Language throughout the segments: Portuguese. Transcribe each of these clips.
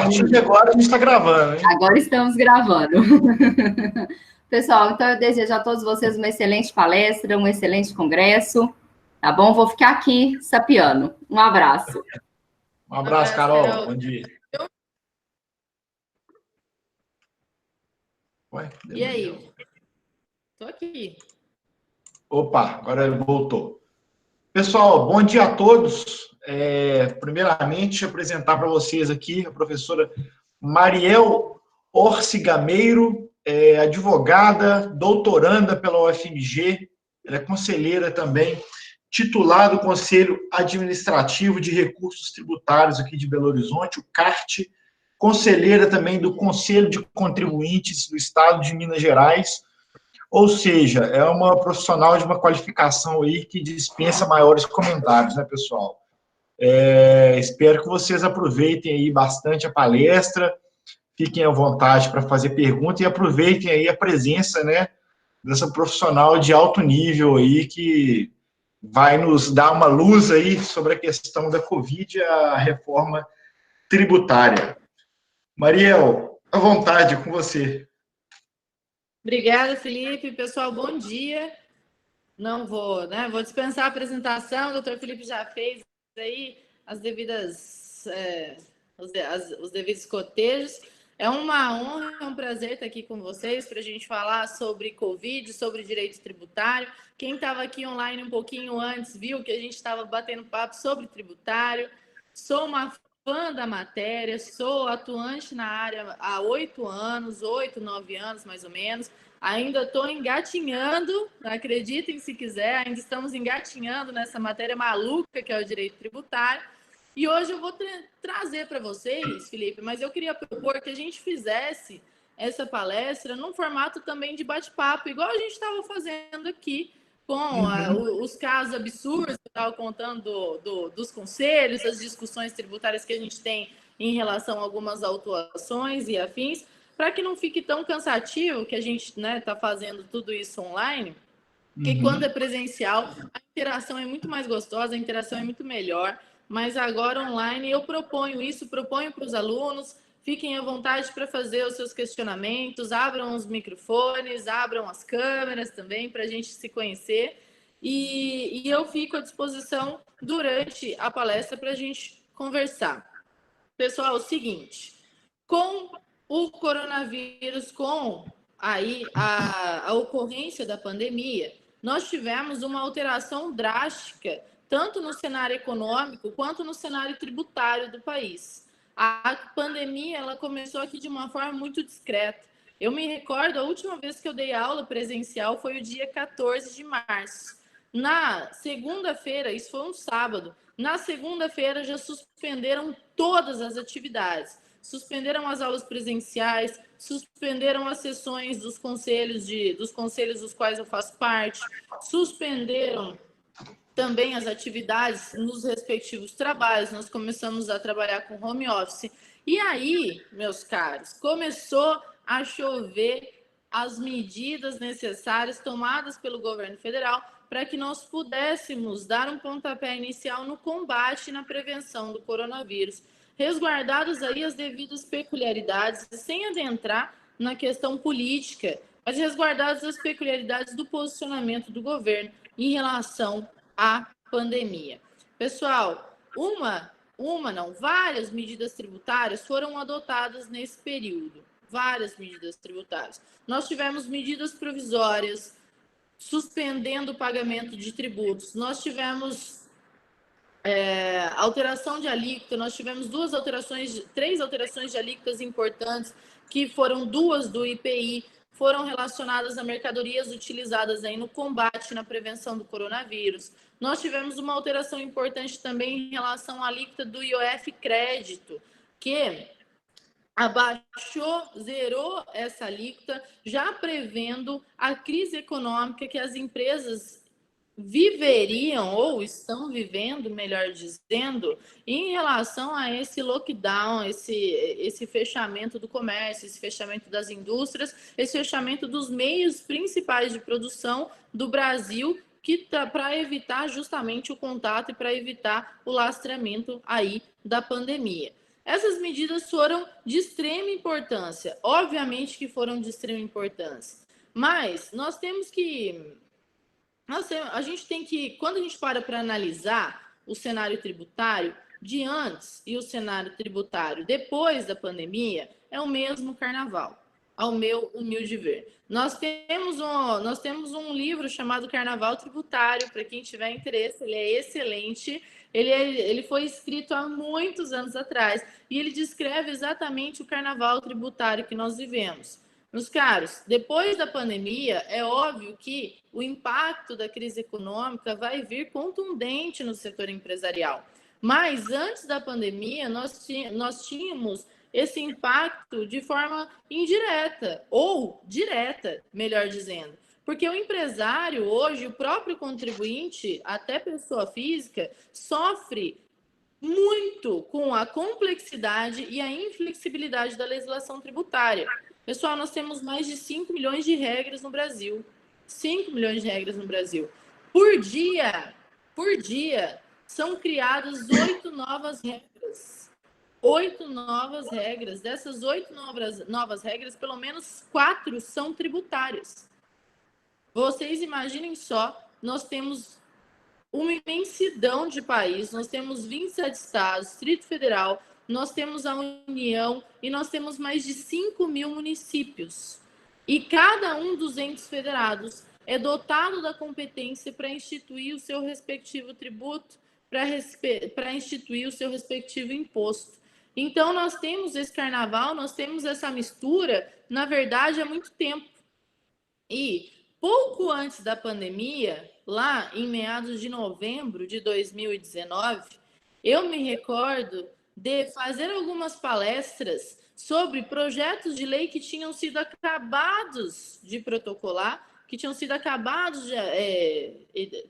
partir de agora a gente está gravando, hein? Agora estamos gravando. Pessoal, então eu desejo a todos vocês uma excelente palestra, um excelente congresso, tá bom? Vou ficar aqui sapiando. Um abraço. Um abraço, Carol. Bom dia. Ué, e aí? Estou aqui. Opa, agora voltou. Pessoal, bom dia a todos. Primeiramente, apresentar para vocês aqui a professora Mariel Orcigameiro, advogada, doutoranda pela UFMG, ela é conselheira também, titular do Conselho Administrativo de Recursos Tributários aqui de Belo Horizonte, o CART, conselheira também do Conselho de Contribuintes do Estado de Minas Gerais, ou seja, é uma profissional de uma qualificação aí que dispensa maiores comentários, né, pessoal? Espero que vocês aproveitem aí bastante a palestra, fiquem à vontade para fazer perguntas e aproveitem aí a presença, né, dessa profissional de alto nível aí que vai nos dar uma luz aí sobre a questão da Covid e a reforma tributária. Mariel, à vontade, com você. Obrigada, Felipe. Pessoal, bom dia. Não vou, né? Vou dispensar a apresentação. O doutor Felipe já fez aí as devidas, os devidos cotejos. É uma honra, é um prazer estar aqui com vocês para a gente falar sobre Covid, sobre direito tributário. Quem estava aqui online um pouquinho antes viu que a gente estava batendo papo sobre tributário. Sou uma fã da matéria, sou atuante na área há 8 anos, 8, 9 anos mais ou menos. Ainda estou engatinhando, acreditem se quiser, ainda estamos engatinhando nessa matéria maluca que é o direito tributário. E hoje eu vou trazer para vocês, Felipe, mas eu queria propor que a gente fizesse essa palestra num formato também de bate-papo, igual a gente estava fazendo aqui, com os casos absurdos que eu estava contando dos conselhos, as discussões tributárias que a gente tem em relação a algumas autuações e afins, para que não fique tão cansativo que a gente está fazendo tudo isso online, porque quando é presencial, a interação é muito mais gostosa, a interação é muito melhor, mas agora online eu proponho isso, proponho para os alunos, fiquem à vontade para fazer os seus questionamentos, abram os microfones, abram as câmeras também para a gente se conhecer. E eu fico à disposição durante a palestra para a gente conversar. Pessoal, é o seguinte, com o coronavírus, com aí a ocorrência da pandemia, nós tivemos uma alteração drástica, tanto no cenário econômico quanto no cenário tributário do país. A pandemia ela começou aqui de uma forma muito discreta. Eu me recordo, a última vez que eu dei aula presencial foi o dia 14 de março. Na segunda-feira, isso foi um sábado, na segunda-feira já suspenderam todas as atividades. Suspenderam as aulas presenciais, suspenderam as sessões dos conselhos dos quais eu faço parte, suspenderam também as atividades nos respectivos trabalhos. Nós começamos a trabalhar com home office. E aí, meus caros, começou a chover as medidas necessárias tomadas pelo governo federal para que nós pudéssemos dar um pontapé inicial no combate e na prevenção do coronavírus, resguardadas aí as devidas peculiaridades, sem adentrar na questão política, mas resguardadas as peculiaridades do posicionamento do governo em relação à pandemia. Pessoal, várias medidas tributárias foram adotadas nesse período. Várias medidas tributárias. Nós tivemos medidas provisórias, suspendendo o pagamento de tributos. Nós tivemos alteração de alíquota, nós tivemos três alterações de alíquotas importantes, que foram duas do IPI, foram relacionadas a mercadorias utilizadas aí no combate e na prevenção do coronavírus. Nós tivemos uma alteração importante também em relação à alíquota do IOF crédito, que abaixou, zerou essa alíquota, já prevendo a crise econômica que as empresas viveriam ou estão vivendo, melhor dizendo, em relação a esse lockdown, esse fechamento do comércio, esse fechamento das indústrias, esse fechamento dos meios principais de produção do Brasil, que tá para evitar justamente o contato e para evitar o lastreamento aí da pandemia. Essas medidas foram de extrema importância, obviamente que foram de extrema importância, mas a gente tem que, quando a gente para analisar o cenário tributário de antes e o cenário tributário depois da pandemia, é o mesmo carnaval, ao meu humilde ver. Nós temos um livro chamado Carnaval Tributário, para quem tiver interesse, ele é excelente. Ele foi escrito há muitos anos atrás e ele descreve exatamente o carnaval tributário que nós vivemos. Meus caros, depois da pandemia, é óbvio que o impacto da crise econômica vai vir contundente no setor empresarial. Mas antes da pandemia, nós tínhamos esse impacto de forma indireta, ou direta, melhor dizendo. Porque o empresário hoje, o próprio contribuinte, até pessoa física, sofre muito com a complexidade e a inflexibilidade da legislação tributária. Pessoal, nós temos mais de 5 milhões de regras no Brasil. 5 milhões de regras no Brasil. Por dia, são criadas 8 novas regras. 8 novas regras. Dessas 8 novas regras, pelo menos 4 são tributárias. Vocês imaginem só, nós temos uma imensidão de país, nós temos 27 estados, Distrito Federal, nós temos a União e nós temos mais de 5 mil municípios. E cada um dos entes federados é dotado da competência para instituir o seu respectivo tributo, para instituir o seu respectivo imposto. Então, nós temos esse carnaval, nós temos essa mistura, na verdade, há muito tempo. E pouco antes da pandemia, lá em meados de novembro de 2019, eu me recordo de fazer algumas palestras sobre projetos de lei que tinham sido acabados de protocolar, que tinham sido acabados,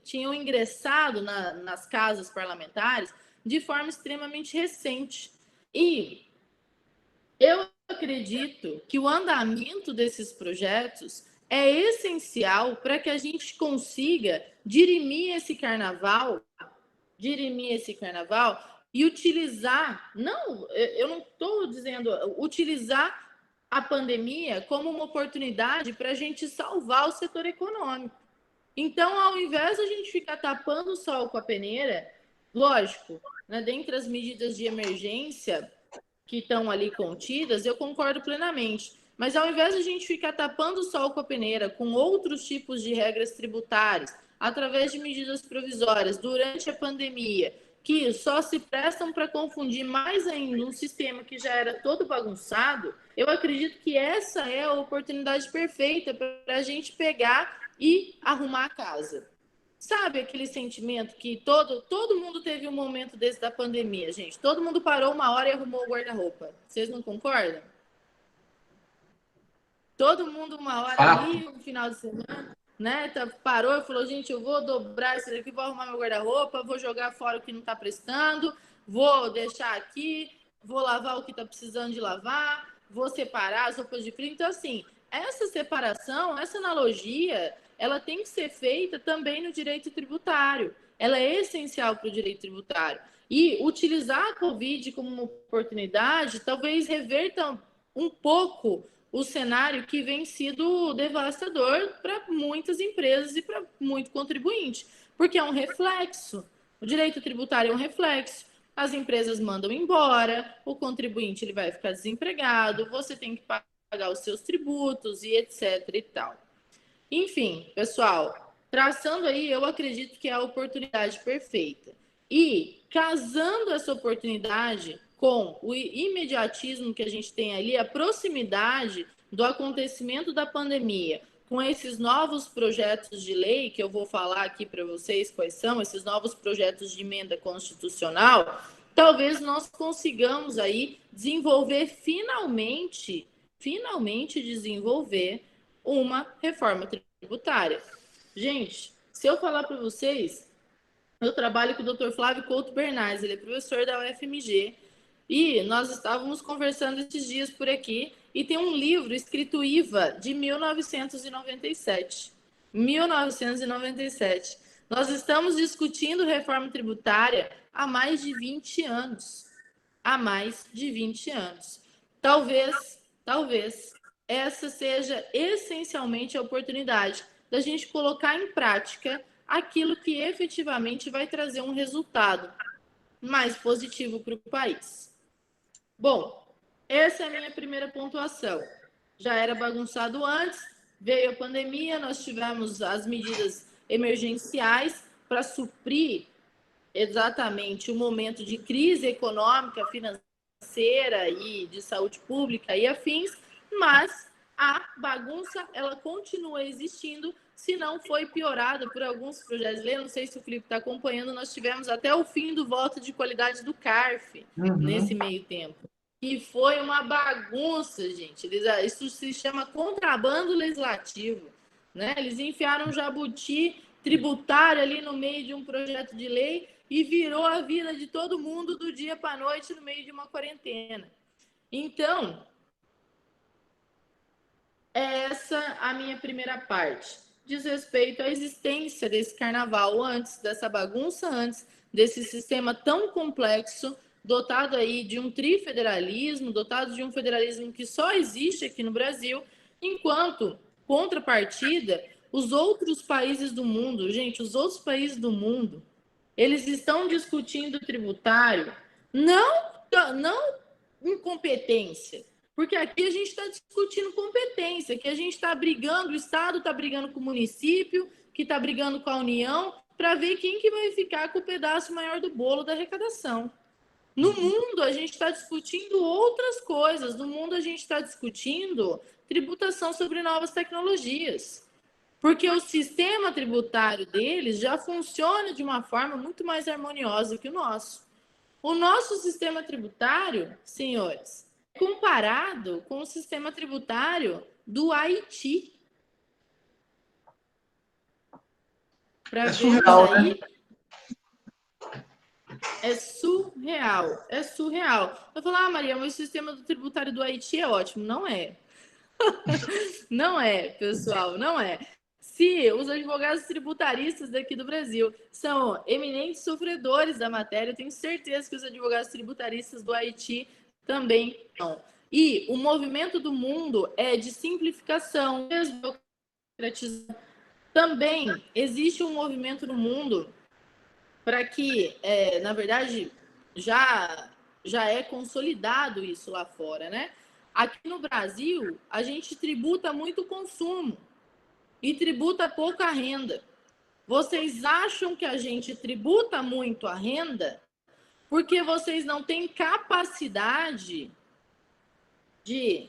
tinham ingressado nas casas parlamentares de forma extremamente recente. E eu acredito que o andamento desses projetos é essencial para que a gente consiga dirimir esse carnaval e utilizar, eu não estou dizendo, utilizar a pandemia como uma oportunidade para a gente salvar o setor econômico. Então, ao invés de a gente ficar tapando o sol com a peneira, lógico, né, dentre as medidas de emergência que estão ali contidas, eu concordo plenamente. Mas ao invés de a gente ficar tapando o sol com a peneira com outros tipos de regras tributárias, através de medidas provisórias durante a pandemia, que só se prestam para confundir mais ainda um sistema que já era todo bagunçado, eu acredito que essa é a oportunidade perfeita para a gente pegar e arrumar a casa. Sabe aquele sentimento que todo mundo teve um momento desse da pandemia, gente? Todo mundo parou uma hora e arrumou o guarda-roupa. Vocês não concordam? Todo mundo uma hora ali, no final de semana, né? Parou e falou, gente, eu vou dobrar isso aqui, vou arrumar meu guarda-roupa, vou jogar fora o que não está prestando, vou deixar aqui, vou lavar o que está precisando de lavar, vou separar as roupas de frio. Então, assim, essa separação, essa analogia, ela tem que ser feita também no direito tributário. Ela é essencial para o direito tributário. E utilizar a Covid como uma oportunidade, talvez reverta um pouco o cenário que vem sido devastador para muitas empresas e para muito contribuinte, porque é um reflexo. O direito tributário é um reflexo. As empresas mandam embora, o contribuinte ele vai ficar desempregado, você tem que pagar os seus tributos e etc. e tal. Enfim, pessoal, traçando aí, eu acredito que é a oportunidade perfeita. E casando essa oportunidade com o imediatismo que a gente tem ali, a proximidade do acontecimento da pandemia, com esses novos projetos de lei, que eu vou falar aqui para vocês quais são, esses novos projetos de emenda constitucional, talvez nós consigamos aí desenvolver finalmente desenvolver uma reforma tributária. Gente, se eu falar para vocês, eu trabalho com o Dr. Flávio Couto Bernardes, ele é professor da UFMG, e nós estávamos conversando esses dias por aqui, e tem um livro escrito IVA, de 1997. 1997. Nós estamos discutindo reforma tributária há mais de 20 anos. há mais de 20 anos. Talvez essa seja essencialmente a oportunidade da gente colocar em prática aquilo que efetivamente vai trazer um resultado mais positivo para o país. Bom, essa é a minha primeira pontuação. Já era bagunçado antes, veio a pandemia, nós tivemos as medidas emergenciais para suprir exatamente o momento de crise econômica, financeira e de saúde pública e afins, mas a bagunça ela continua existindo, se não foi piorada por alguns projetos de lei. Não sei se o Felipe está acompanhando, nós tivemos até o fim do voto de qualidade do CARF nesse meio tempo. E foi uma bagunça, gente. Isso se chama contrabando legislativo, né? Eles enfiaram um jabuti tributário ali no meio de um projeto de lei e virou a vida de todo mundo do dia para a noite no meio de uma quarentena. Então, essa é a minha primeira parte. Diz respeito à existência desse carnaval antes, dessa bagunça antes, desse sistema tão complexo, dotado aí de um trifederalismo, dotado de um federalismo que só existe aqui no Brasil, enquanto, contrapartida, os outros países do mundo, gente, os outros países do mundo, eles estão discutindo tributário, não incompetência, porque aqui a gente está discutindo competência, que a gente está brigando, o Estado está brigando com o município, que está brigando com a União, para ver quem que vai ficar com o pedaço maior do bolo da arrecadação. No mundo, a gente está discutindo outras coisas. No mundo, a gente está discutindo tributação sobre novas tecnologias. Porque o sistema tributário deles já funciona de uma forma muito mais harmoniosa que o nosso. O nosso sistema tributário, senhores, é comparado com o sistema tributário do Haiti. É surreal, né? É surreal, é surreal. Eu falo, Maria, mas o sistema tributário do Haiti é ótimo. Não é. Não é, pessoal, não é. Se os advogados tributaristas daqui do Brasil são eminentes sofredores da matéria, eu tenho certeza que os advogados tributaristas do Haiti também são. E o movimento do mundo é de simplificação, desburocratização. Também existe um movimento no mundo para que, na verdade, já é consolidado isso lá fora, né? Aqui no Brasil, a gente tributa muito o consumo e tributa pouco a renda. Vocês acham que a gente tributa muito a renda porque vocês não têm capacidade de...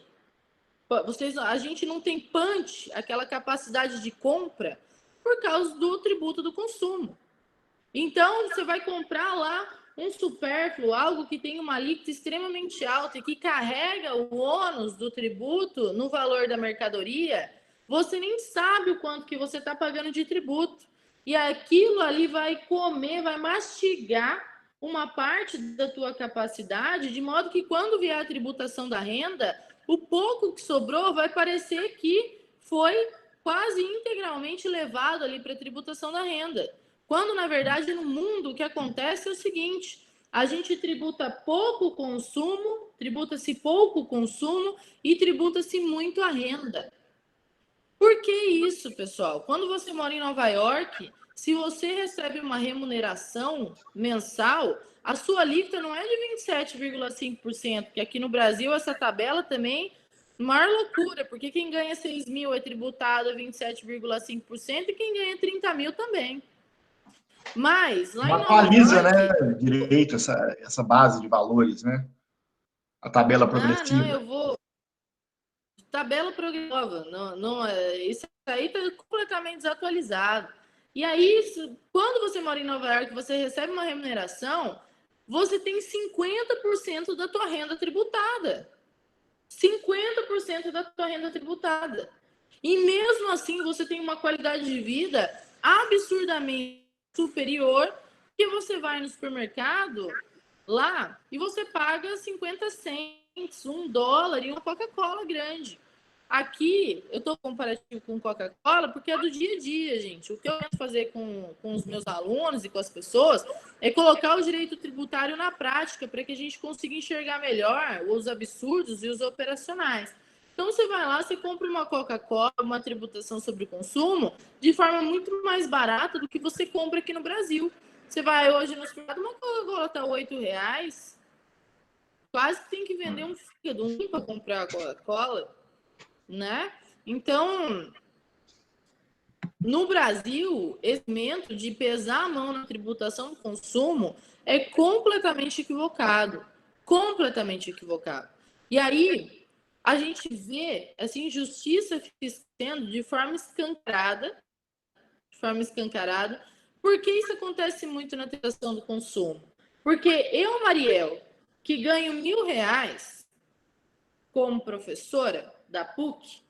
a gente não tem punch, aquela capacidade de compra, por causa do tributo do consumo. Então, você vai comprar lá um supérfluo, algo que tem uma alíquota extremamente alta e que carrega o ônus do tributo no valor da mercadoria, você nem sabe o quanto que você está pagando de tributo. E aquilo ali vai comer, vai mastigar uma parte da tua capacidade, de modo que quando vier a tributação da renda, o pouco que sobrou vai parecer que foi quase integralmente levado ali para a tributação da renda. Quando, na verdade, no mundo o que acontece é o seguinte: a gente tributa pouco consumo, tributa-se pouco consumo e tributa-se muito a renda. Por que isso, pessoal? Quando você mora em Nova York, se você recebe uma remuneração mensal, a sua alíquota não é de 27,5%, porque aqui no Brasil essa tabela também é maior loucura, porque quem ganha 6 mil é tributado a 27,5% e quem ganha 30 mil também. Mas lá não em atualiza, Nova York, né, direito essa base de valores, né? A tabela progressiva. não, eu vou... Tabela progressiva, isso aí está completamente desatualizado. E aí, quando você mora em Nova York, você recebe uma remuneração, você tem 50% da tua renda tributada. 50% da tua renda tributada. E mesmo assim, você tem uma qualidade de vida absurdamente superior, que você vai no supermercado lá e você paga 50 cents, $1 e uma Coca-Cola grande. Aqui, eu estou comparativo com Coca-Cola porque é do dia a dia, gente. O que eu tento fazer com os meus alunos e com as pessoas é colocar o direito tributário na prática para que a gente consiga enxergar melhor os absurdos e os operacionais. Então, você vai lá, você compra uma Coca-Cola, uma tributação sobre consumo, de forma muito mais barata do que você compra aqui no Brasil. Você vai hoje no supermercado, uma Coca-Cola está R$8, quase que tem que vender um fígado para comprar a Coca-Cola, né? Então, no Brasil, esse momento de pesar a mão na tributação do consumo é completamente equivocado. Completamente equivocado. E aí, a gente vê essa injustiça sendo de forma escancarada. Por que isso acontece muito na tributação do consumo? Porque eu, Mariel, que ganho R$1.000 como professora da PUC,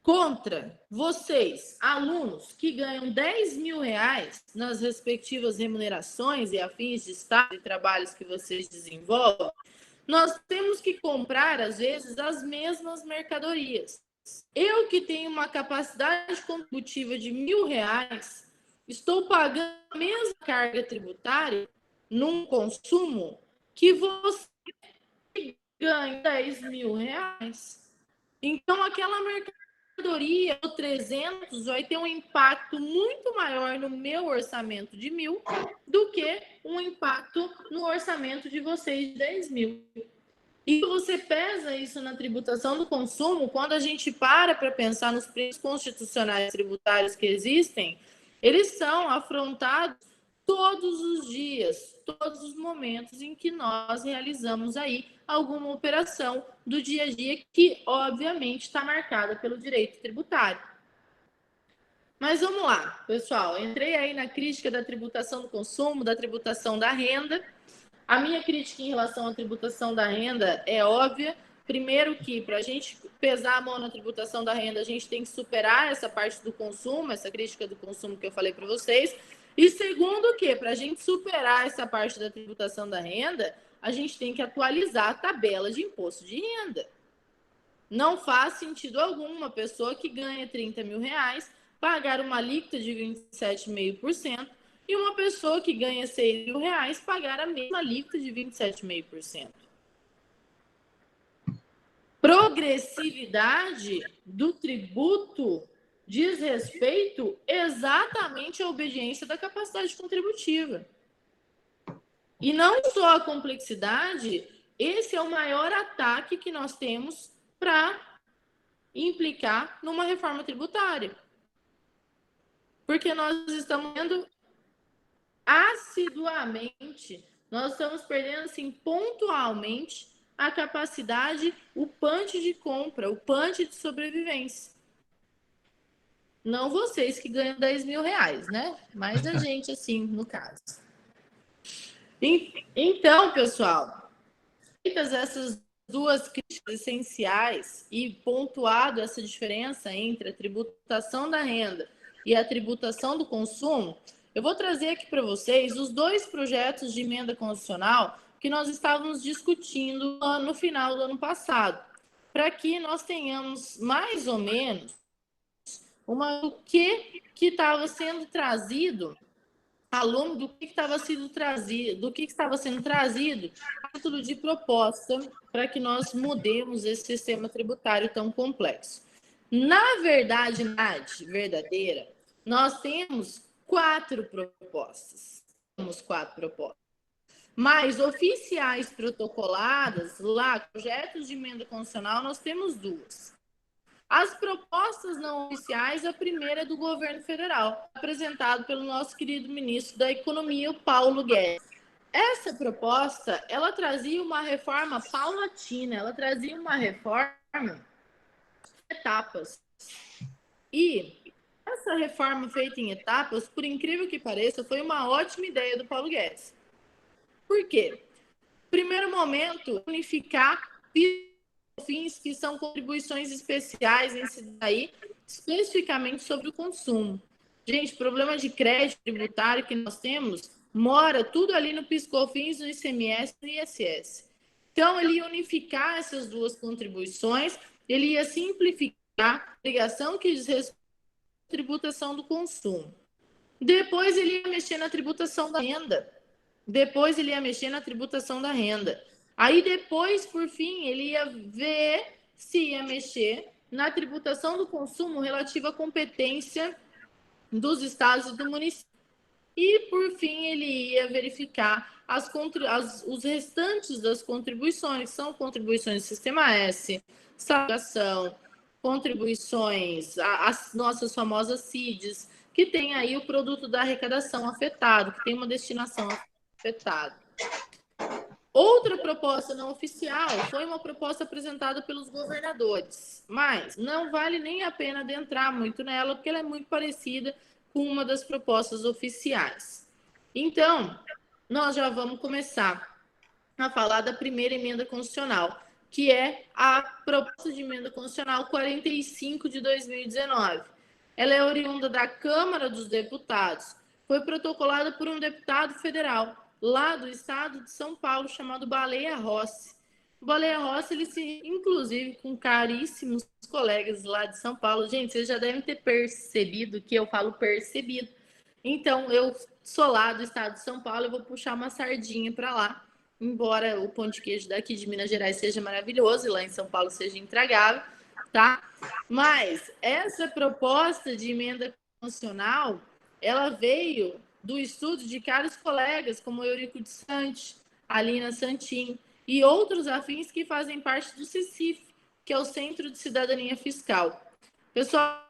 contra vocês, alunos, que ganham R$10.000 nas respectivas remunerações e afins de estágio e trabalhos que vocês desenvolvem, nós temos que comprar, às vezes, as mesmas mercadorias. Eu que tenho uma capacidade contributiva de R$1.000, estou pagando a mesma carga tributária num consumo que você ganha R$10.000. Então, aquela mercadoria 300 vai ter um impacto muito maior no meu orçamento de 1.000 do que um impacto no orçamento de vocês de 10.000. E você pesa isso na tributação do consumo, quando a gente para pensar nos princípios constitucionais tributários que existem, eles são afrontados todos os dias, todos os momentos em que nós realizamos aí alguma operação do dia a dia que, obviamente, está marcada pelo direito tributário. Mas vamos lá, pessoal. Entrei aí na crítica da tributação do consumo, da tributação da renda. A minha crítica em relação à tributação da renda é óbvia. Primeiro que, para a gente pesar a mão na tributação da renda, a gente tem que superar essa parte do consumo, essa crítica do consumo que eu falei para vocês. E segundo que, para a gente superar essa parte da tributação da renda, a gente tem que atualizar a tabela de imposto de renda. Não faz sentido algum uma pessoa que ganha R$30.000 pagar uma alíquota de 27,5%, e uma pessoa que ganha R$6.000 pagar a mesma alíquota de 27,5%. Progressividade do tributo diz respeito exatamente à obediência da capacidade contributiva. E não só a complexidade, esse é o maior ataque que nós temos para implicar numa reforma tributária. Porque nós estamos vendo assiduamente, nós estamos perdendo assim pontualmente a capacidade, o punch de compra, o punch de sobrevivência. Não vocês que ganham R$10.000, né? Mas a gente, assim, no caso. Então, pessoal, feitas essas duas críticas essenciais e pontuado essa diferença entre a tributação da renda e a tributação do consumo, eu vou trazer aqui para vocês os dois projetos de emenda constitucional que nós estávamos discutindo no final do ano passado, para que nós tenhamos mais ou menos do que estava sendo trazido ao longo do que estava sendo trazido a título de proposta para que nós mudemos esse sistema tributário tão complexo. Na verdade, verdadeira, nós temos quatro propostas. Mas oficiais protocoladas, lá, projetos de emenda constitucional, nós temos duas. As propostas não oficiais, a primeira é do governo federal, apresentado pelo nosso querido ministro da Economia, o Paulo Guedes. Essa proposta, ela trazia uma reforma paulatina, ela trazia uma reforma em etapas. E essa reforma feita em etapas, por incrível que pareça, foi uma ótima ideia do Paulo Guedes. Por quê? Primeiro momento, unificar fins que são contribuições especiais em aí, especificamente sobre o consumo. Gente, problema de crédito tributário que nós temos, mora tudo ali no PIS/COFINS, no ICMS e no ISS. Então, ele unificar essas duas contribuições ele ia simplificar a obrigação que diz respeito à tributação do consumo. Depois ele ia mexer na tributação da renda. Aí depois, por fim, ele ia ver se ia mexer na tributação do consumo relativa à competência dos estados e do município. E, por fim, ele ia verificar os restantes das contribuições, que são contribuições do Sistema S, salvação, contribuições, as nossas famosas CIDs, que tem aí o produto da arrecadação afetado, que tem uma destinação afetada. Outra proposta não oficial foi uma proposta apresentada pelos governadores, mas não vale nem a pena adentrar muito nela, porque ela é muito parecida com uma das propostas oficiais. Então, nós já vamos começar a falar da primeira emenda constitucional, que é a proposta de emenda constitucional 45 de 2019. Ela é oriunda da Câmara dos Deputados, foi protocolada por um deputado federal, lá do estado de São Paulo, chamado Baleia Rossi. O Baleia Rossi, ele se, inclusive, com caríssimos colegas lá de São Paulo. Gente, vocês já devem ter percebido que eu falo percebido. Então, eu sou lá do estado de São Paulo, eu vou puxar uma sardinha para lá, embora o pão de queijo daqui de Minas Gerais seja maravilhoso e lá em São Paulo seja intragável, tá? Mas essa proposta de emenda constitucional, ela veio do estudo de caros colegas, como Eurico de Santi, Alina Santin e outros afins que fazem parte do CECIF, que é o Centro de Cidadania Fiscal. Pessoal,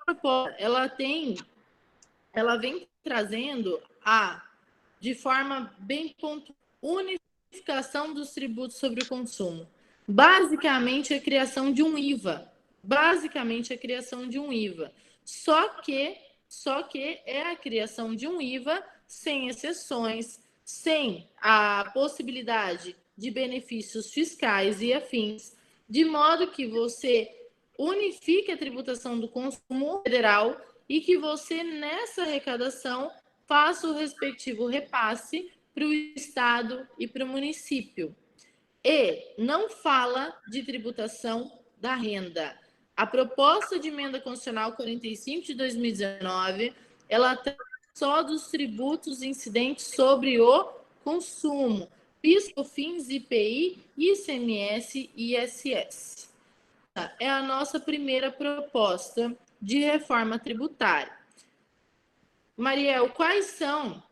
ela vem trazendo de forma bem pontual, unificação dos tributos sobre o consumo. Basicamente, a criação de um IVA. Só que é a criação de um IVA sem exceções, sem a possibilidade de benefícios fiscais e afins, de modo que você unifique a tributação do consumo federal e que você, nessa arrecadação, faça o respectivo repasse para o Estado e para o município. E não fala de tributação da renda. A proposta de emenda constitucional 45 de 2019, ela trata só dos tributos incidentes sobre o consumo, PIS, COFINS, IPI, ICMS e ISS. É a nossa primeira proposta de reforma tributária. Mariel,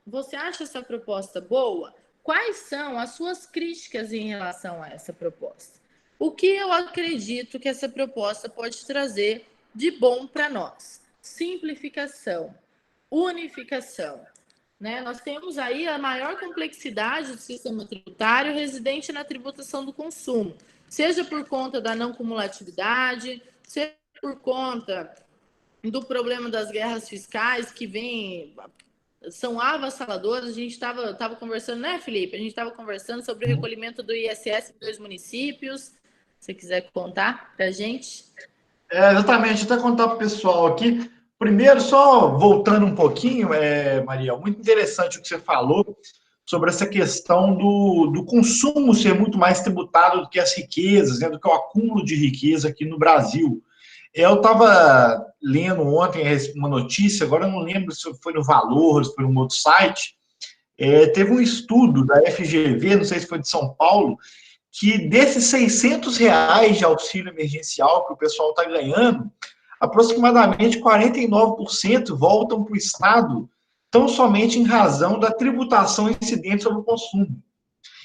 você acha essa proposta boa? Quais são as suas críticas em relação a essa proposta? O que eu acredito que essa proposta pode trazer de bom para nós? Simplificação, unificação. Né? Nós temos aí a maior complexidade do sistema tributário residente na tributação do consumo, seja por conta da não cumulatividade, seja por conta do problema das guerras fiscais que são avassaladoras. A gente estava conversando, né, Felipe? A gente estava conversando sobre o recolhimento do ISS em 2 municípios. Se você quiser contar para a gente. Exatamente, até contar para o pessoal aqui. Primeiro, só voltando um pouquinho, Maria, muito interessante o que você falou sobre essa questão do consumo ser muito mais tributado do que as riquezas, né, do que o acúmulo de riqueza aqui no Brasil. Eu estava lendo ontem uma notícia, agora eu não lembro se foi no Valor, se foi num outro site, teve um estudo da FGV, não sei se foi de São Paulo, que desses R$600 de auxílio emergencial que o pessoal está ganhando, aproximadamente 49% voltam para o Estado, tão somente em razão da tributação incidente sobre o consumo.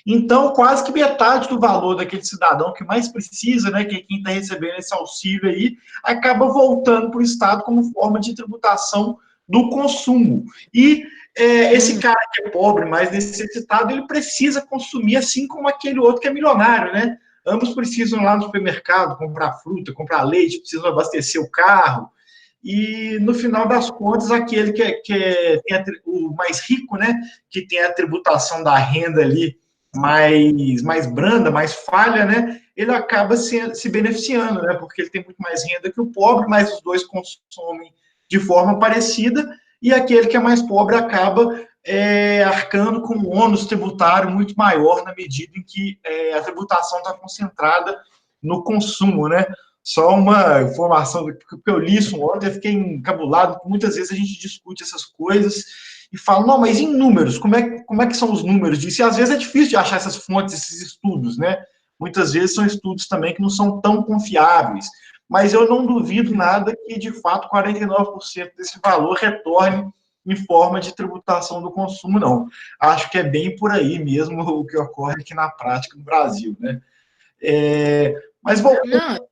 Então, quase que metade do valor daquele cidadão que mais precisa, né, que é quem está recebendo esse auxílio aí, acaba voltando para o Estado como forma de tributação do consumo. E esse cara que é pobre, mais necessitado, ele precisa consumir assim como aquele outro que é milionário, né? Ambos precisam ir lá no supermercado comprar fruta, comprar leite, precisam abastecer o carro. E, no final das contas, aquele que o mais rico, né, que tem a tributação da renda ali mais branda, mais falha, né, ele acaba se beneficiando, né, porque ele tem muito mais renda que o pobre, mas os dois consomem de forma parecida, e aquele que é mais pobre acaba arcando com um ônus tributário muito maior na medida em que a tributação está concentrada no consumo, né? Só uma informação que eu li isso ontem, eu fiquei encabulado, porque muitas vezes a gente discute essas coisas e fala, não, mas em números, como é que são os números disso? E às vezes é difícil de achar essas fontes, esses estudos, né? Muitas vezes são estudos também que não são tão confiáveis, mas eu não duvido nada que, de fato, 49% desse valor retorne em forma de tributação do consumo, não. Acho que é bem por aí mesmo o que ocorre aqui na prática no Brasil, né? Mas, bom, Não,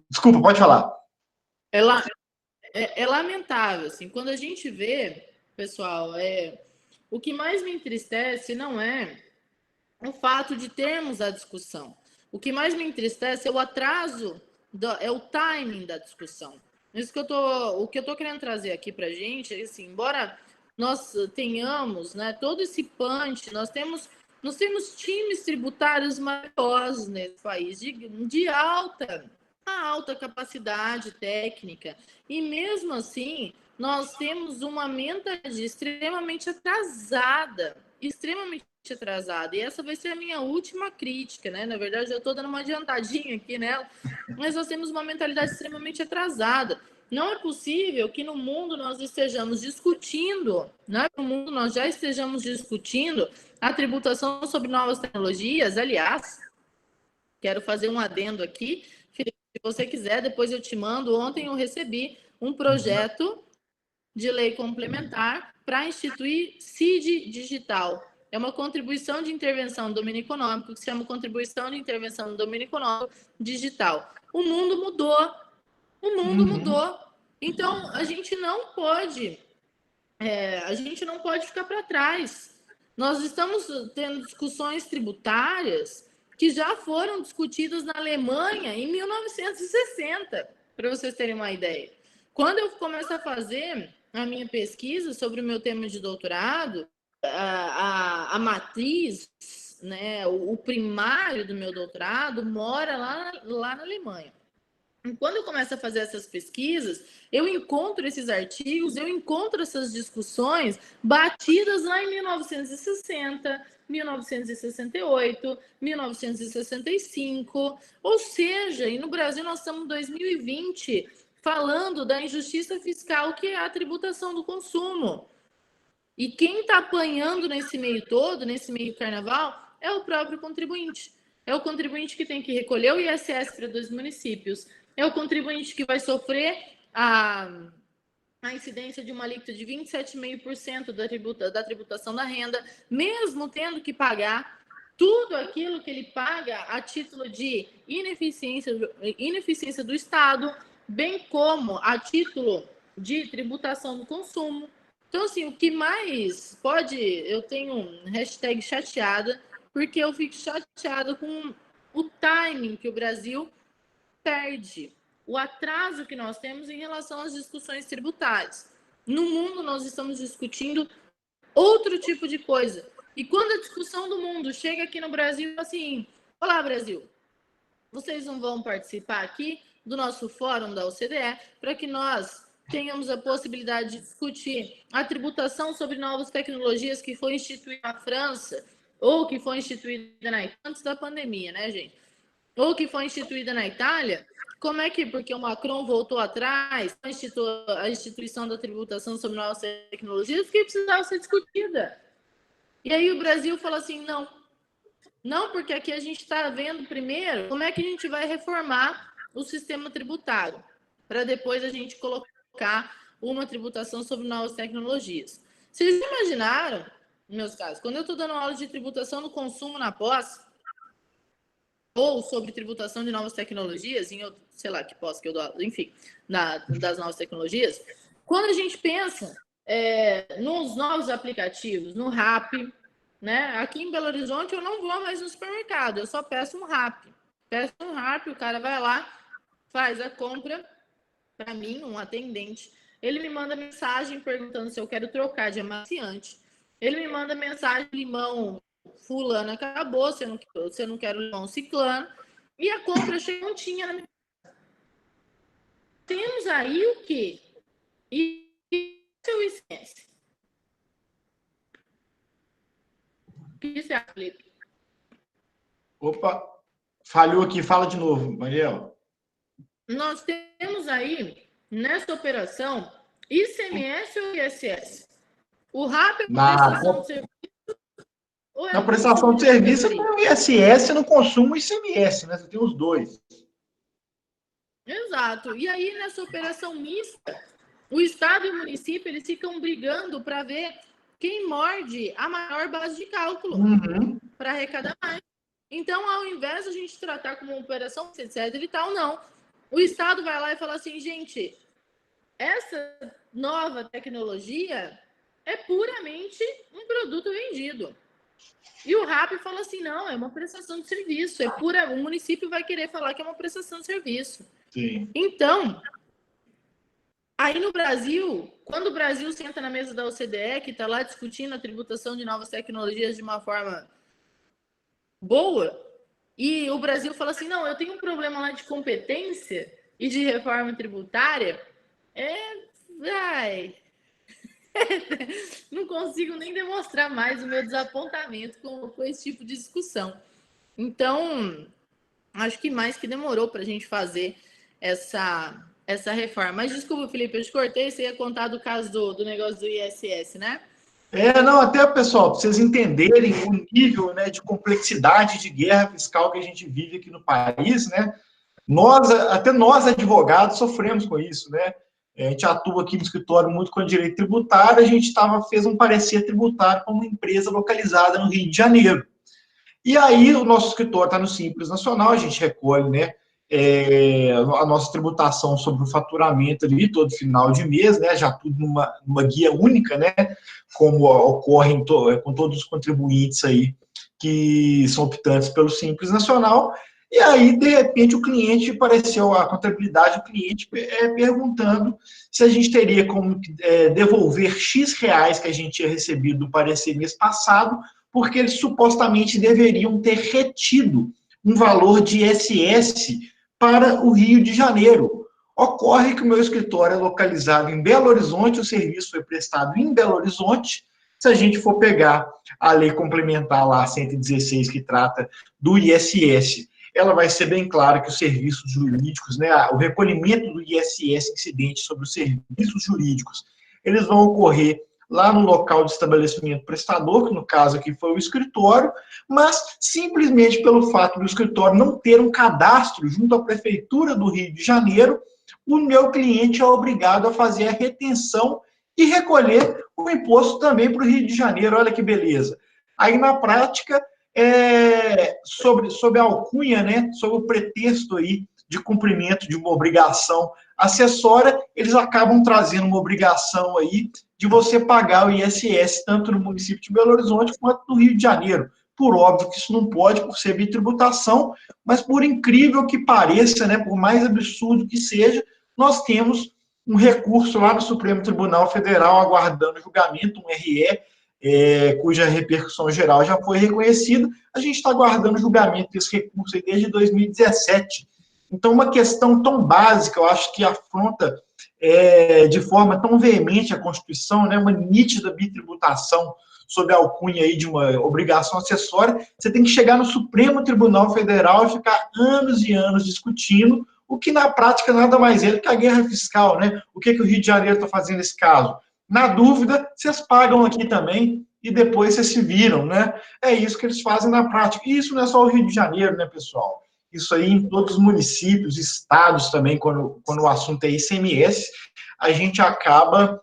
desculpa, pode falar. é, la- é lamentável, assim, quando a gente vê, pessoal, o que mais me entristece não é o fato de termos a discussão. O que mais me entristece é o atraso, é o timing da discussão. Isso que o que eu tô querendo trazer aqui para a gente, é assim, embora nós tenhamos, né, todo esse punch, nós temos times tributários maravilhosos nesse país, de alta capacidade técnica, e mesmo assim nós temos uma mentalidade extremamente atrasada. E essa vai ser a minha última crítica, né? Na verdade, eu estou dando uma adiantadinha aqui nela, mas nós temos uma mentalidade extremamente atrasada. Não é possível que no mundo nós estejamos discutindo, né? No mundo nós já estejamos discutindo a tributação sobre novas tecnologias. Aliás, quero fazer um adendo aqui. Felipe, se você quiser, depois eu te mando. Ontem eu recebi um projeto de lei complementar para instituir CID digital. É uma contribuição de intervenção no domínio econômico, que se chama Contribuição de Intervenção no Domínio Econômico Digital. O mundo mudou. O mundo mudou. Então, a gente não pode ficar para trás. Nós estamos tendo discussões tributárias que já foram discutidas na Alemanha em 1960, para vocês terem uma ideia. Quando eu começo a fazer a minha pesquisa sobre o meu tema de doutorado, a matriz, né, o primário do meu doutorado mora lá na Alemanha. E quando eu começo a fazer essas pesquisas, eu encontro esses artigos, eu encontro essas discussões batidas lá em 1960, 1968, 1965. Ou seja, e no Brasil nós estamos em 2020 falando da injustiça fiscal, que é a tributação do consumo. E quem está apanhando nesse meio todo, nesse meio carnaval, é o próprio contribuinte. É o contribuinte que tem que recolher o ISS para dos municípios. É o contribuinte que vai sofrer a incidência de uma alíquota de 27,5% da tributação da renda, mesmo tendo que pagar tudo aquilo que ele paga a título de ineficiência do Estado, bem como a título de tributação do consumo. Então, assim, o que mais pode... Eu tenho um hashtag chateada, porque eu fico chateada com o timing que o Brasil perde, o atraso que nós temos em relação às discussões tributárias. No mundo, nós estamos discutindo outro tipo de coisa. E quando a discussão do mundo chega aqui no Brasil, assim, olá, Brasil, vocês não vão participar aqui do nosso fórum da OCDE para que nós tenhamos a possibilidade de discutir a tributação sobre novas tecnologias que foi instituída na França ou que foi instituída na Itália antes da pandemia, né, gente? Ou que foi instituída na Itália. Como é que, porque o Macron voltou atrás, a instituição da tributação sobre novas tecnologias, porque precisava ser discutida. E aí o Brasil fala assim, não, porque aqui a gente está vendo primeiro como é que a gente vai reformar o sistema tributário, para depois a gente colocar uma tributação sobre novas tecnologias. Vocês imaginaram, meus casos, quando eu estou dando aula de tributação do consumo na pós, ou sobre tributação de novas tecnologias, sei lá, que pós que eu dou, enfim, das novas tecnologias, quando a gente pensa nos novos aplicativos, no RAP, né? Aqui em Belo Horizonte eu não vou mais no supermercado, eu só peço um RAP. Peço um RAP, o cara vai lá, faz a compra para mim, um atendente. Ele me manda mensagem perguntando se eu quero trocar de amaciante. Ele me manda mensagem, limão fulano acabou, se eu não quero limão ciclano. E a compra chega prontinha na minha... Temos aí o quê? E seu ICMS? O que você acha, Felipe? Opa, falhou aqui, fala de novo, Mariel. nós temos aí, nessa operação, ICMS ou ISS? O RAP é prestação de serviço? Na prestação de serviço, tem o ISS, no consumo, o ICMS, né? Você tem os dois. Exato. E aí, nessa operação mista, o Estado e o município, eles ficam brigando para ver quem morde a maior base de cálculo para arrecadar mais. Então, ao invés de a gente tratar como uma operação, etc e tal, não. O Estado vai lá e fala assim, gente, essa nova tecnologia é puramente um produto vendido. E o RAP fala assim, não, é uma prestação de serviço, o município vai querer falar que é uma prestação de serviço. Sim. Então, aí no Brasil, quando o Brasil senta na mesa da OCDE, que está lá discutindo a tributação de novas tecnologias de uma forma boa, e o Brasil fala assim, não, eu tenho um problema lá de competência e de reforma tributária, não consigo nem demonstrar mais o meu desapontamento com esse tipo de discussão. Então, acho que mais que demorou para a gente fazer essa reforma. Mas desculpa, Felipe, eu te cortei, você ia contar do caso do negócio do ISS, né? Não, até, pessoal, para vocês entenderem o nível, né, de complexidade de guerra fiscal que a gente vive aqui no país, né? Até nós, advogados, sofremos com isso, né? A gente atua aqui no escritório muito com direito tributário, a gente fez um parecer tributário para uma empresa localizada no Rio de Janeiro. E aí, o nosso escritório está no Simples Nacional, a gente recolhe, né, a nossa tributação sobre o faturamento ali, todo final de mês, né, já tudo numa guia única, né, como ocorre com todos os contribuintes aí que são optantes pelo Simples Nacional. E aí, de repente, o cliente apareceu, a contabilidade, o cliente perguntando se a gente teria como devolver X reais que a gente tinha recebido do parecer mês passado, porque eles supostamente deveriam ter retido um valor de ISS para o Rio de Janeiro. Ocorre que o meu escritório é localizado em Belo Horizonte, o serviço foi prestado em Belo Horizonte. Se a gente for pegar a lei complementar lá, 116, que trata do ISS, ela vai ser bem clara que os serviços jurídicos, né, o recolhimento do ISS incidente sobre os serviços jurídicos, eles vão ocorrer lá no local de estabelecimento prestador, que no caso aqui foi o escritório, mas simplesmente pelo fato do escritório não ter um cadastro junto à Prefeitura do Rio de Janeiro, o meu cliente é obrigado a fazer a retenção e recolher o imposto também para o Rio de Janeiro. Olha que beleza. Aí, na prática, sob a alcunha, né, sob o pretexto aí de cumprimento de uma obrigação acessória, eles acabam trazendo uma obrigação aí de você pagar o ISS tanto no município de Belo Horizonte quanto no Rio de Janeiro. Por óbvio que isso não pode, por ser bitributação, mas por incrível que pareça, né, por mais absurdo que seja, nós temos um recurso lá no Supremo Tribunal Federal aguardando julgamento, um RE, cuja repercussão geral já foi reconhecida. A gente está aguardando julgamento desse recurso aí desde 2017. Então, uma questão tão básica, eu acho que afronta de forma tão veemente a Constituição, né, uma nítida bitributação sob a alcunha aí de uma obrigação acessória, você tem que chegar no Supremo Tribunal Federal e ficar anos e anos discutindo, o que na prática nada mais é do que a guerra fiscal, né? O que o Rio de Janeiro está fazendo nesse caso? Na dúvida, vocês pagam aqui também e depois vocês se viram, né? É isso que eles fazem na prática. E isso não é só o Rio de Janeiro, né, pessoal? Isso aí em todos os municípios, estados também, quando o assunto é ICMS, a gente acaba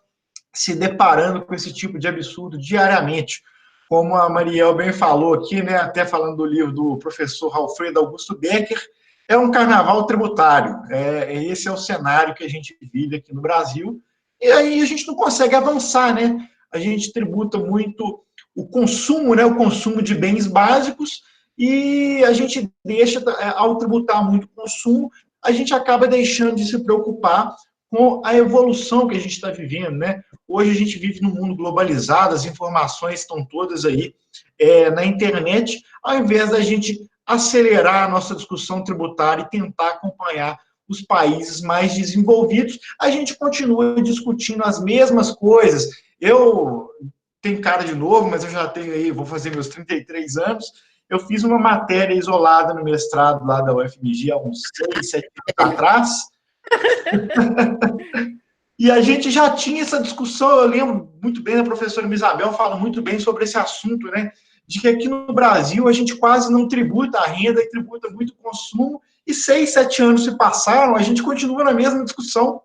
se deparando com esse tipo de absurdo diariamente. Como a Mariel bem falou aqui, né, até falando do livro do professor Alfredo Augusto Becker, é um carnaval tributário. Esse é o cenário que a gente vive aqui no Brasil. E aí a gente não consegue avançar, né? A gente tributa muito o consumo, né, o consumo de bens básicos, e a gente deixa, ao tributar muito o consumo, a gente acaba deixando de se preocupar com a evolução que a gente está vivendo, né? Hoje a gente vive num mundo globalizado, as informações estão todas aí na internet, ao invés da gente acelerar a nossa discussão tributária e tentar acompanhar os países mais desenvolvidos, a gente continua discutindo as mesmas coisas. Eu tenho cara de novo, mas eu já tenho aí, vou fazer meus 33 anos, eu fiz uma matéria isolada no mestrado lá da UFMG há uns 6, 7 anos atrás, E a gente já tinha essa discussão, eu lembro muito bem da professora Isabel fala muito bem sobre esse assunto, né? De que aqui no Brasil a gente quase não tributa a renda e tributa muito o consumo, e 6, 7 anos se passaram, a gente continua na mesma discussão.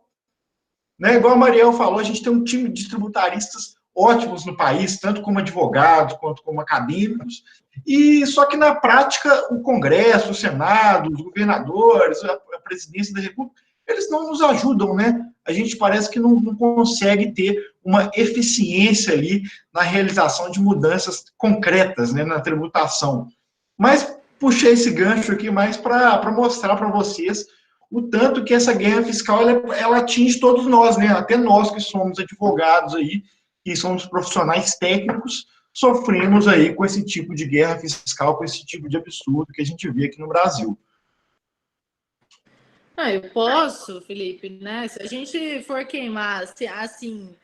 Né? Igual a Mariel falou, a gente tem um time de tributaristas ótimos no país, tanto como advogados quanto como acadêmicos, e só que na prática o Congresso, o Senado, os governadores, a presidência da República, eles não nos ajudam, né? A gente parece que não consegue ter uma eficiência ali na realização de mudanças concretas, né, na tributação. Mas puxei esse gancho aqui mais para mostrar para vocês o tanto que essa guerra fiscal ela atinge todos nós, né? Até nós que somos advogados aí, que somos profissionais técnicos, sofremos aí com esse tipo de guerra fiscal, com esse tipo de absurdo que a gente vê aqui no Brasil. Eu posso, Felipe, né? Se a gente for queimar, assim,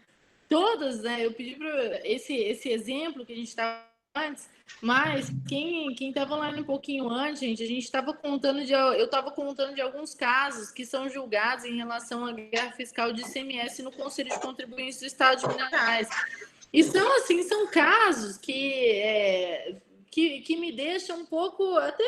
todas, né? Eu pedi para esse exemplo que a gente estava antes, mas quem estava lá um pouquinho antes, gente, eu estava contando de alguns casos que são julgados em relação à guerra fiscal de ICMS no Conselho de Contribuintes do Estado de Minas Gerais. E são casos que me deixam um pouco, até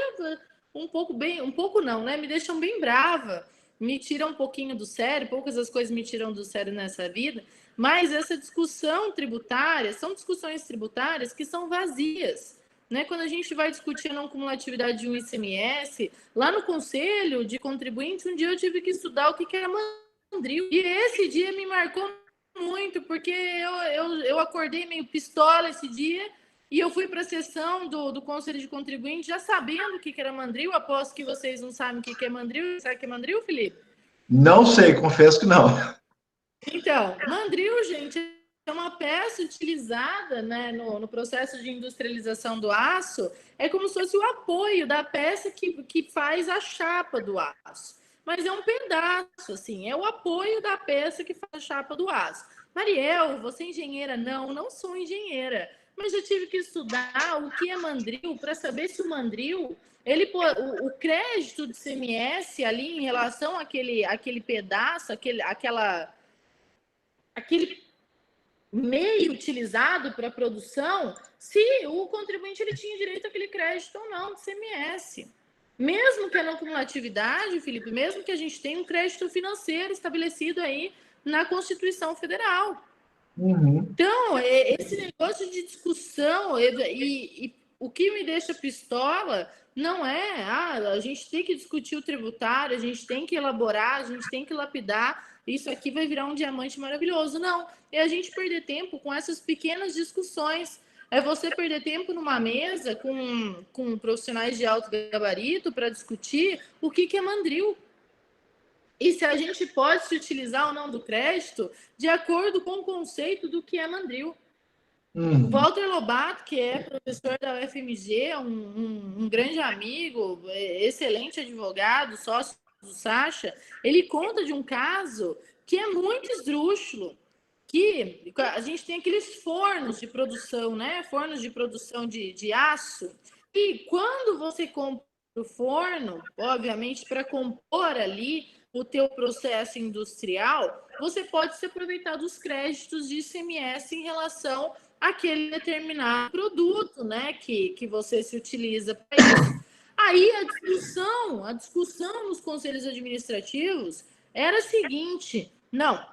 um pouco não, né? Me deixam bem brava, me tiram um pouquinho do sério, poucas as coisas me tiram do sério nessa vida, mas essa discussão tributária, são discussões tributárias que são vazias, né? Quando a gente vai discutir a não cumulatividade de um ICMS, lá no Conselho de Contribuintes, um dia eu tive que estudar o que era mandril, e esse dia me marcou muito, porque eu acordei meio pistola esse dia, e eu fui para a sessão do Conselho de Contribuintes já sabendo o que era mandril. Aposto que vocês não sabem o que é mandril. Sabe o que é mandril, Felipe? Não sei, confesso que não. Então, mandril, gente, é uma peça utilizada, né, no processo de industrialização do aço. É como se fosse o apoio da peça que faz a chapa do aço. Mas é um pedaço, assim, é o apoio da peça que faz a chapa do aço. Mariel, você é engenheira? Não sou engenheira. Mas eu tive que estudar o que é mandril para saber se o mandril, o crédito de CMS ali em relação àquele pedaço, aquele meio utilizado para a produção, se o contribuinte ele tinha direito àquele crédito ou não de CMS. Mesmo que a não cumulatividade, Felipe, mesmo que a gente tenha um crédito financeiro estabelecido aí na Constituição Federal. Uhum. Então, esse negócio de discussão e o que me deixa pistola não é a gente tem que discutir o tributário, a gente tem que elaborar, a gente tem que lapidar, isso aqui vai virar um diamante maravilhoso. Não, é a gente perder tempo com essas pequenas discussões. É você perder tempo numa mesa com profissionais de alto gabarito para discutir o que é mandril. E se a gente pode se utilizar ou não do crédito de acordo com o conceito do que é mandril. O Walter Lobato, que é professor da UFMG, um grande amigo, excelente advogado, sócio do Sacha, ele conta de um caso que é muito esdrúxulo, que a gente tem aqueles fornos de produção, né? Fornos de produção de aço. E quando você compra o forno, obviamente, para compor ali o teu processo industrial, você pode se aproveitar dos créditos de ICMS em relação àquele determinado produto, né? Que você se utiliza para isso. Aí a discussão nos conselhos administrativos era a seguinte: não,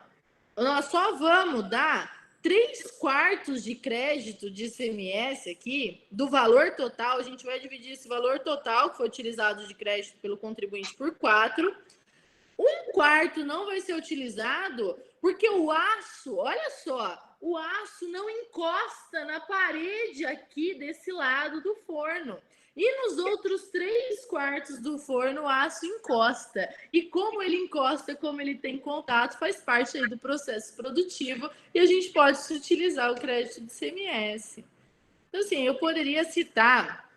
nós só vamos dar 3/4 de crédito de ICMS aqui, do valor total. A gente vai dividir esse valor total que foi utilizado de crédito pelo contribuinte por 4. 1/4 não vai ser utilizado porque o aço, olha só, o aço não encosta na parede aqui desse lado do forno. E nos outros 3/4 do forno, o aço encosta. E como ele encosta, como ele tem contato, faz parte aí do processo produtivo e a gente pode utilizar o crédito de ICMS. Então, assim, eu poderia citar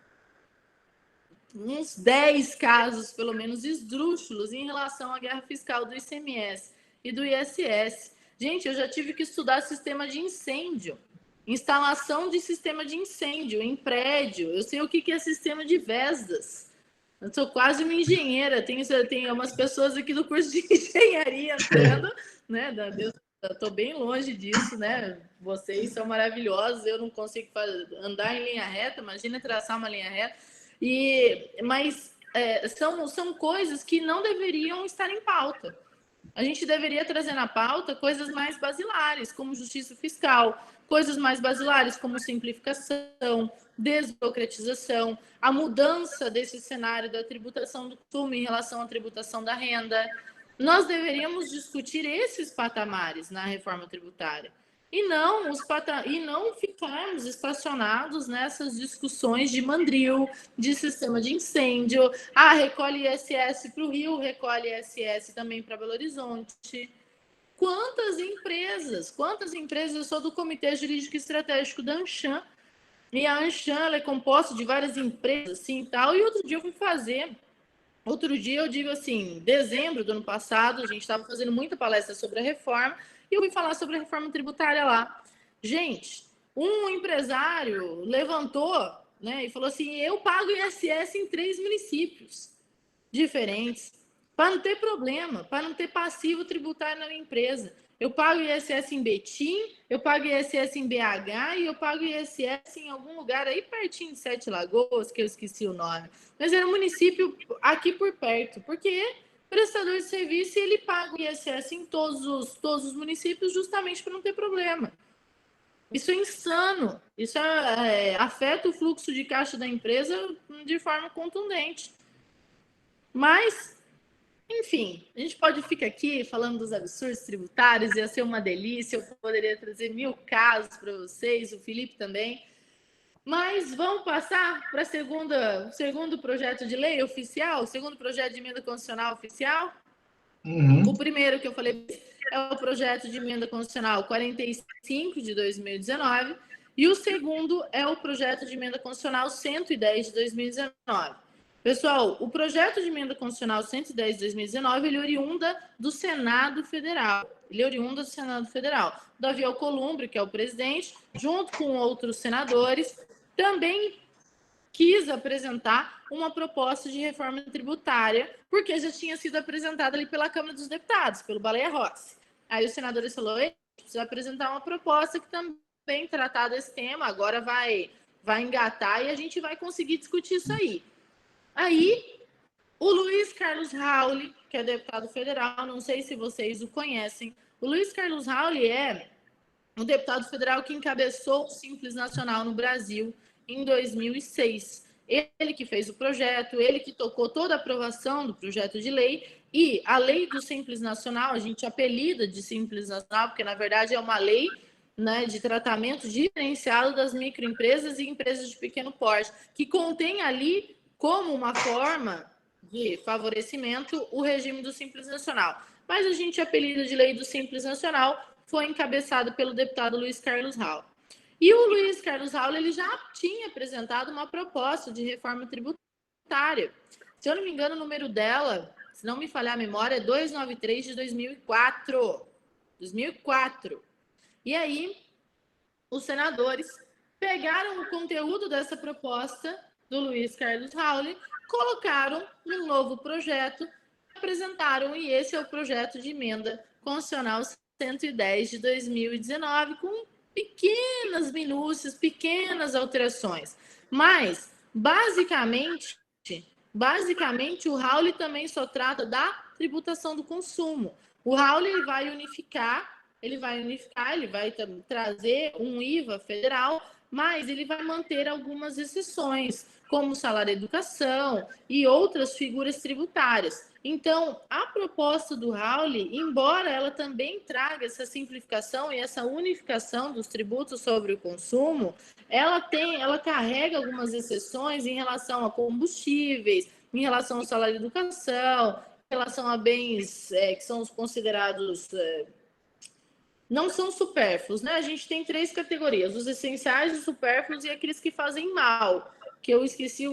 uns 10 casos, pelo menos, esdrúxulos em relação à guerra fiscal do ICMS e do ISS. Gente, eu já tive que estudar sistema de incêndio. Instalação de sistema de incêndio em prédio. Eu sei o que é sistema de VESDAS. Eu sou quase uma engenheira, tem umas pessoas aqui do curso de engenharia entrando, né? Eu estou bem longe disso, né? Vocês são maravilhosos, eu não consigo andar em linha reta, imagina traçar uma linha reta. Mas são coisas que não deveriam estar em pauta. A gente deveria trazer na pauta coisas mais basilares, como justiça fiscal, coisas mais basilares como simplificação, desburocratização, a mudança desse cenário da tributação do consumo em relação à tributação da renda. Nós deveríamos discutir esses patamares na reforma tributária e não ficarmos estacionados nessas discussões de mandril, de sistema de incêndio. Recolhe ISS para o Rio, recolhe ISS também para Belo Horizonte. Quantas empresas? Eu sou do Comitê Jurídico Estratégico da Anshan, e a Anshan é composta de várias empresas assim, tal, e outro dia eu digo assim, dezembro do ano passado, a gente estava fazendo muita palestra sobre a reforma, e eu vim falar sobre a reforma tributária lá. Gente, um empresário levantou, né, e falou assim, eu pago ISS em 3 municípios diferentes, para não ter problema, para não ter passivo tributário na minha empresa. Eu pago ISS em Betim, eu pago ISS em BH e eu pago ISS em algum lugar aí pertinho de Sete Lagoas, que eu esqueci o nome. Mas era um município aqui por perto, porque prestador de serviço ele paga o ISS em todos os municípios justamente para não ter problema. Isso é insano. Isso afeta o fluxo de caixa da empresa de forma contundente. Mas, enfim, a gente pode ficar aqui falando dos absurdos tributários, ia ser uma delícia, eu poderia trazer 1000 casos para vocês, o Felipe também. Mas vamos passar para o segundo projeto de lei oficial, o segundo projeto de emenda constitucional oficial. O primeiro que eu falei é o projeto de emenda constitucional 45 de 2019 e o segundo é o projeto de emenda constitucional 110 de 2019. Pessoal, o projeto de emenda constitucional 110 de 2019, ele oriunda do Senado Federal. Davi Alcolumbre, que é o presidente, junto com outros senadores, também quis apresentar uma proposta de reforma tributária, porque já tinha sido apresentada ali pela Câmara dos Deputados, pelo Baleia Rossi. Aí os senadores falaram, precisa apresentar uma proposta que também tratar desse tema, agora vai engatar e a gente vai conseguir discutir isso aí. Aí, o Luiz Carlos Rauli, que é deputado federal, não sei se vocês o conhecem, o Luiz Carlos Rauli é um deputado federal que encabeçou o Simples Nacional no Brasil em 2006. Ele que fez o projeto, ele que tocou toda a aprovação do projeto de lei, e a lei do Simples Nacional, a gente apelida de Simples Nacional, porque na verdade é uma lei, né, de tratamento diferenciado das microempresas e empresas de pequeno porte, que contém ali como uma forma de favorecimento o regime do Simples Nacional. Mas a gente apelida de lei do Simples Nacional, foi encabeçado pelo deputado Luiz Carlos Rauli. E o Luiz Carlos Rauli ele já tinha apresentado uma proposta de reforma tributária. Se eu não me engano, o número dela, se não me falhar a memória, é 293 de 2004. 2004. E aí, os senadores pegaram o conteúdo dessa proposta do Luiz Carlos Rauli, colocaram num novo projeto, apresentaram, e esse é o projeto de emenda constitucional 110 de 2019, com pequenas minúcias, pequenas alterações. Mas, basicamente, o Rauli também só trata da tributação do consumo. O Rauli ele vai unificar, ele vai trazer um IVA federal, mas ele vai manter algumas exceções, como salário-educação e outras figuras tributárias. Então, a proposta do Rauli, embora ela também traga essa simplificação e essa unificação dos tributos sobre o consumo, ela carrega algumas exceções em relação a combustíveis, em relação ao salário-educação, em relação a bens que são considerados... não são supérfluos, né? A gente tem 3 categorias, os essenciais, os supérfluos e aqueles que fazem mal, que eu esqueci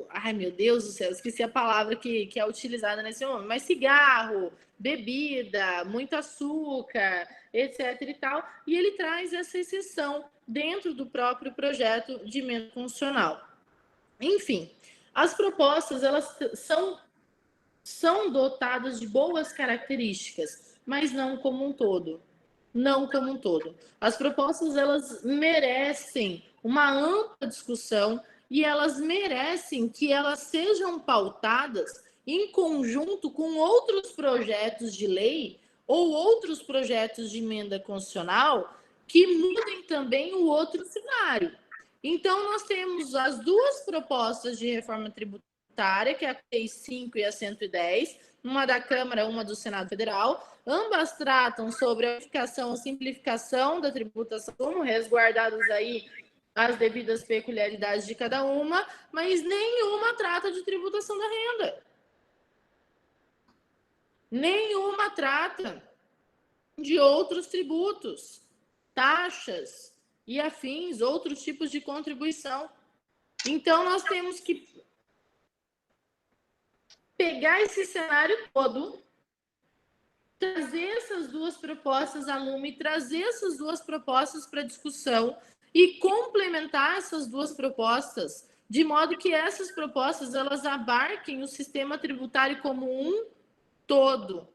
ai, meu Deus do céu, esqueci a palavra que é utilizada nesse momento, mas cigarro, bebida, muito açúcar, etc e tal, e ele traz essa exceção dentro do próprio projeto de emenda constitucional. Enfim, As propostas, elas são dotadas de boas características, mas não como um todo. Não como um todo. As propostas, elas merecem uma ampla discussão e elas merecem que elas sejam pautadas em conjunto com outros projetos de lei ou outros projetos de emenda constitucional que mudem também o outro cenário. Então, nós temos as duas propostas de reforma tributária, que é a 105 e a 110, uma da Câmara, uma do Senado Federal. Ambas tratam sobre a unificação e simplificação da tributação, resguardadas aí as devidas peculiaridades de cada uma, mas nenhuma trata de tributação da renda. Nenhuma trata de outros tributos, taxas e afins, outros tipos de contribuição. Então, nós temos que pegar esse cenário todo, trazer essas duas propostas a lume, trazer essas duas propostas para discussão e complementar essas duas propostas, de modo que essas propostas elas abarquem o sistema tributário como um todo.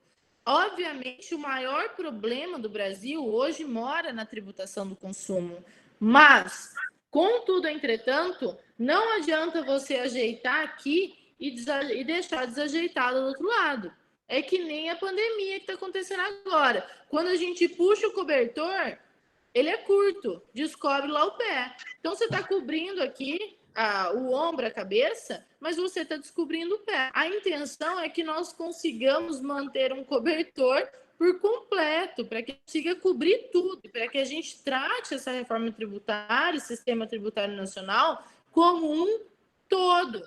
Obviamente, o maior problema do Brasil hoje mora na tributação do consumo, mas, contudo, entretanto, não adianta você ajeitar aqui e deixar desajeitado do outro lado. É que nem a pandemia que está acontecendo agora. Quando a gente puxa o cobertor, ele é curto, descobre lá o pé. Então, você está cobrindo aqui o ombro, a cabeça, mas você está descobrindo o pé. A intenção é que nós consigamos manter um cobertor por completo, para que consiga cobrir tudo, para que a gente trate essa reforma tributária, o sistema tributário nacional, como um todo.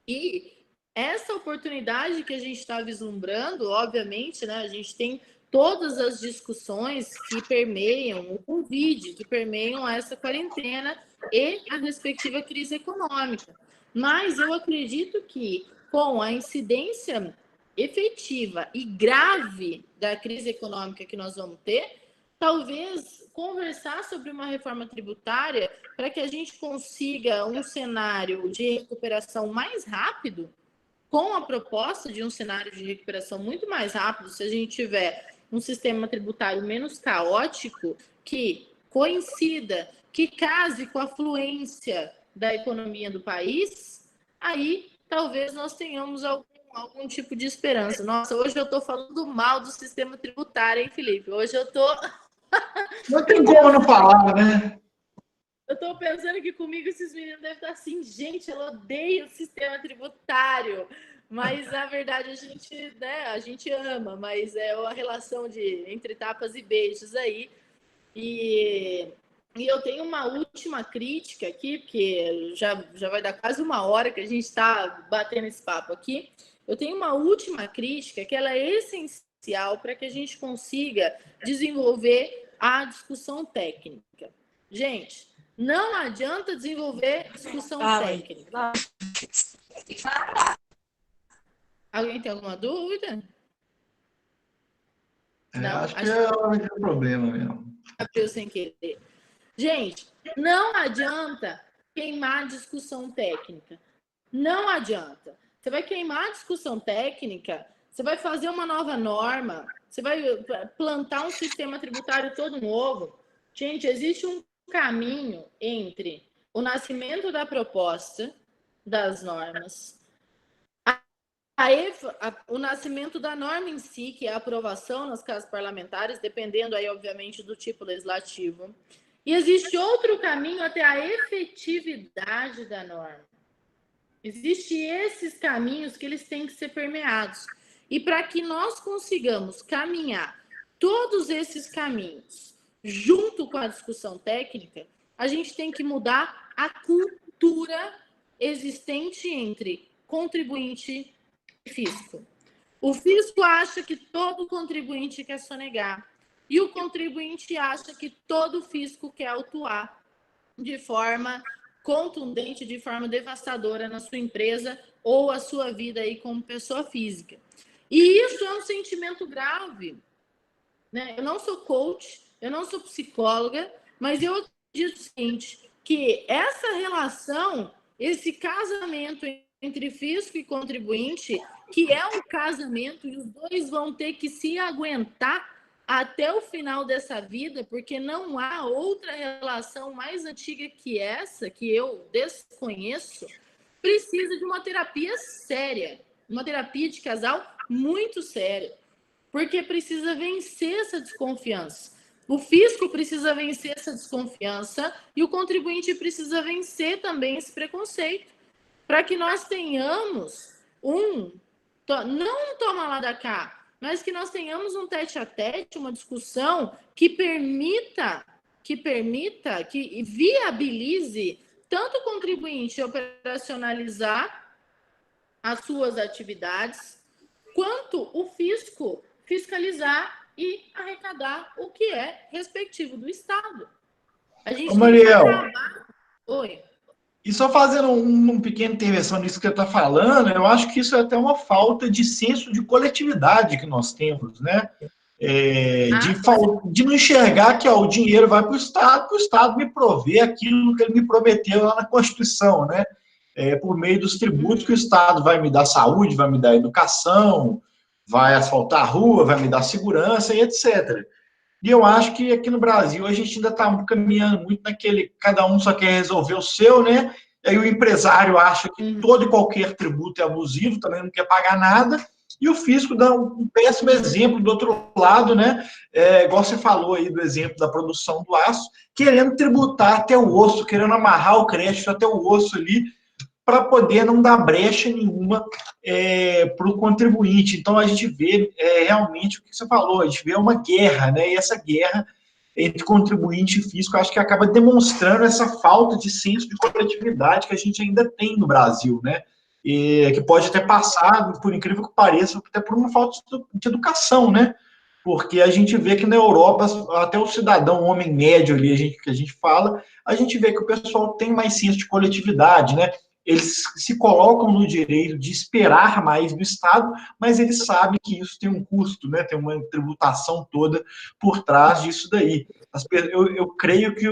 E essa oportunidade que a gente está vislumbrando, obviamente, né, a gente tem todas as discussões que permeiam o Covid, que permeiam essa quarentena e a respectiva crise econômica. Mas eu acredito que, com a incidência efetiva e grave da crise econômica que nós vamos ter, talvez conversar sobre uma reforma tributária para que a gente consiga um cenário de recuperação mais rápido, com a proposta de um cenário de recuperação muito mais rápido, se a gente tiver um sistema tributário menos caótico, que coincida, que case com a fluência da economia do país, aí talvez nós tenhamos algum tipo de esperança. Nossa, hoje eu estou falando mal do sistema tributário, hein, Felipe? Hoje eu estou... Não tem como não falar, né? Eu estou pensando que comigo esses meninos devem estar assim, gente, eu odeio o sistema tributário. Mas, na verdade, a gente ama, mas é a relação entre tapas e beijos aí. E eu tenho uma última crítica aqui, porque já vai dar quase uma hora que a gente está batendo esse papo aqui. Eu tenho uma última crítica que ela é essencial para que a gente consiga desenvolver a discussão técnica. Gente, não adianta desenvolver discussão técnica. Alguém tem alguma dúvida? Não, acho que é o problema mesmo. Abriu sem querer. Gente, não adianta queimar a discussão técnica. Não adianta. Você vai queimar a discussão técnica, você vai fazer uma nova norma, você vai plantar um sistema tributário todo novo. Gente, existe um caminho entre o nascimento da proposta das normas, o nascimento da norma em si, que é a aprovação nas casas parlamentares, dependendo aí, obviamente, do tipo legislativo. E existe outro caminho até a efetividade da norma. Existem esses caminhos que eles têm que ser permeados. E para que nós consigamos caminhar todos esses caminhos junto com a discussão técnica, a gente tem que mudar a cultura existente entre contribuinte e fisco. O fisco acha que todo contribuinte quer sonegar e o contribuinte acha que todo fisco quer autuar de forma contundente, de forma devastadora na sua empresa ou a sua vida aí como pessoa física. E isso é um sentimento grave, né? Eu não sou coach, eu não sou psicóloga, mas eu acredito o seguinte, que essa relação, esse casamento entre fisco e contribuinte, que é um casamento, e os dois vão ter que se aguentar até o final dessa vida, porque não há outra relação mais antiga que essa, que eu desconheço, precisa de uma terapia séria, uma terapia de casal muito séria, porque precisa vencer essa desconfiança. O fisco precisa vencer essa desconfiança e o contribuinte precisa vencer também esse preconceito, para que nós tenhamos não um toma lá da cá, mas que nós tenhamos um tete-a-tete, uma discussão que permita, que viabilize tanto o contribuinte operacionalizar as suas atividades, quanto o fisco fiscalizar e arrecadar o que é respectivo do Estado. A gente Ô, Mariel, Oi. E só fazendo uma pequena intervenção nisso que você está falando, eu acho que isso é até uma falta de senso de coletividade que nós temos, né? De não enxergar que o dinheiro vai para o Estado me prover aquilo que ele me prometeu lá na Constituição, né? Por meio dos tributos que o Estado vai me dar saúde, vai me dar educação, vai asfaltar a rua, vai me dar segurança e etc. E eu acho que aqui no Brasil a gente ainda está caminhando muito naquele, cada um só quer resolver o seu, né? E aí o empresário acha que todo e qualquer tributo é abusivo, também não quer pagar nada, e o fisco dá um péssimo exemplo do outro lado, né? Igual você falou aí do exemplo da produção do aço, querendo tributar até o osso, querendo amarrar o crédito até o osso ali, para poder não dar brecha nenhuma para o contribuinte. Então, a gente vê realmente o que você falou, a gente vê uma guerra, né? E essa guerra entre contribuinte e fisco, acho que acaba demonstrando essa falta de senso de coletividade que a gente ainda tem no Brasil, né? Que pode até passar, por incrível que pareça, até por uma falta de educação, né? Porque a gente vê que na Europa, até o cidadão, o homem médio ali, que a gente fala, a gente vê que o pessoal tem mais senso de coletividade, né? Eles se colocam no direito de esperar mais do Estado, mas eles sabem que isso tem um custo, né? Tem uma tributação toda por trás disso daí. Eu creio que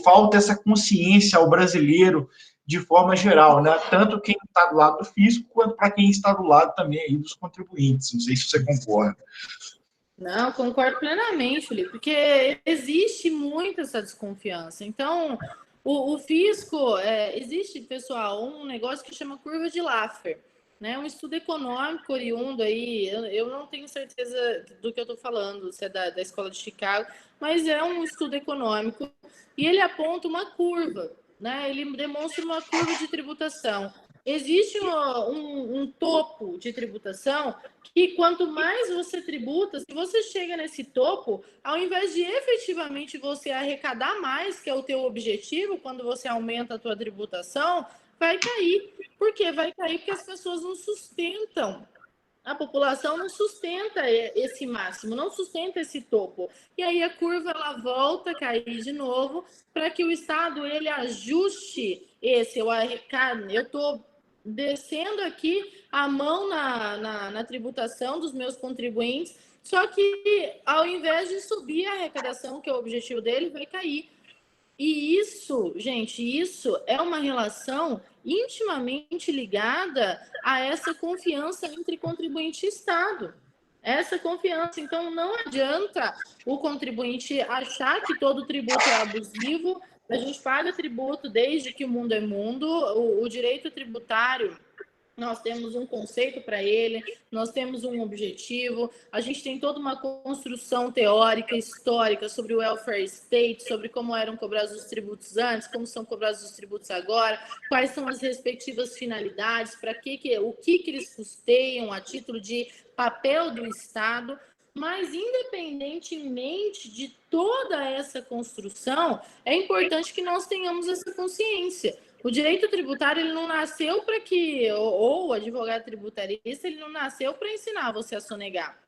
falta essa consciência ao brasileiro de forma geral, né? Tanto quem está do lado do fisco, quanto para quem está do lado também aí dos contribuintes. Não sei se você concorda. Não, concordo plenamente, Felipe, porque existe muito essa desconfiança. Então, o fisco, existe, pessoal, um negócio que chama curva de Laffer, né? Um estudo econômico oriundo aí, eu não tenho certeza do que eu estou falando, se é da Escola de Chicago, mas é um estudo econômico e ele aponta uma curva, né? Ele demonstra uma curva de tributação. Existe um topo de tributação que quanto mais você tributa, se você chega nesse topo, ao invés de efetivamente você arrecadar mais, que é o teu objetivo, quando você aumenta a tua tributação, vai cair. Por quê? Vai cair porque as pessoas não sustentam. A população não sustenta esse máximo, não sustenta esse topo. E aí a curva ela volta a cair de novo para que o Estado ele ajuste eu arrecado, eu estou descendo aqui a mão na tributação dos meus contribuintes, só que ao invés de subir a arrecadação, que é o objetivo dele, vai cair. E isso, gente, isso é uma relação intimamente ligada a essa confiança entre contribuinte e Estado. Essa confiança. Então, não adianta o contribuinte achar que todo tributo é abusivo. A gente paga tributo desde que o mundo é mundo. O direito tributário, nós temos um conceito para ele, nós temos um objetivo, a gente tem toda uma construção teórica, histórica sobre o welfare state, sobre como eram cobrados os tributos antes, como são cobrados os tributos agora, quais são as respectivas finalidades, o que eles custeiam a título de papel do Estado. Mas, independentemente de toda essa construção, é importante que nós tenhamos essa consciência. O direito tributário ele não nasceu para ou o advogado tributarista, ele não nasceu para ensinar você a sonegar.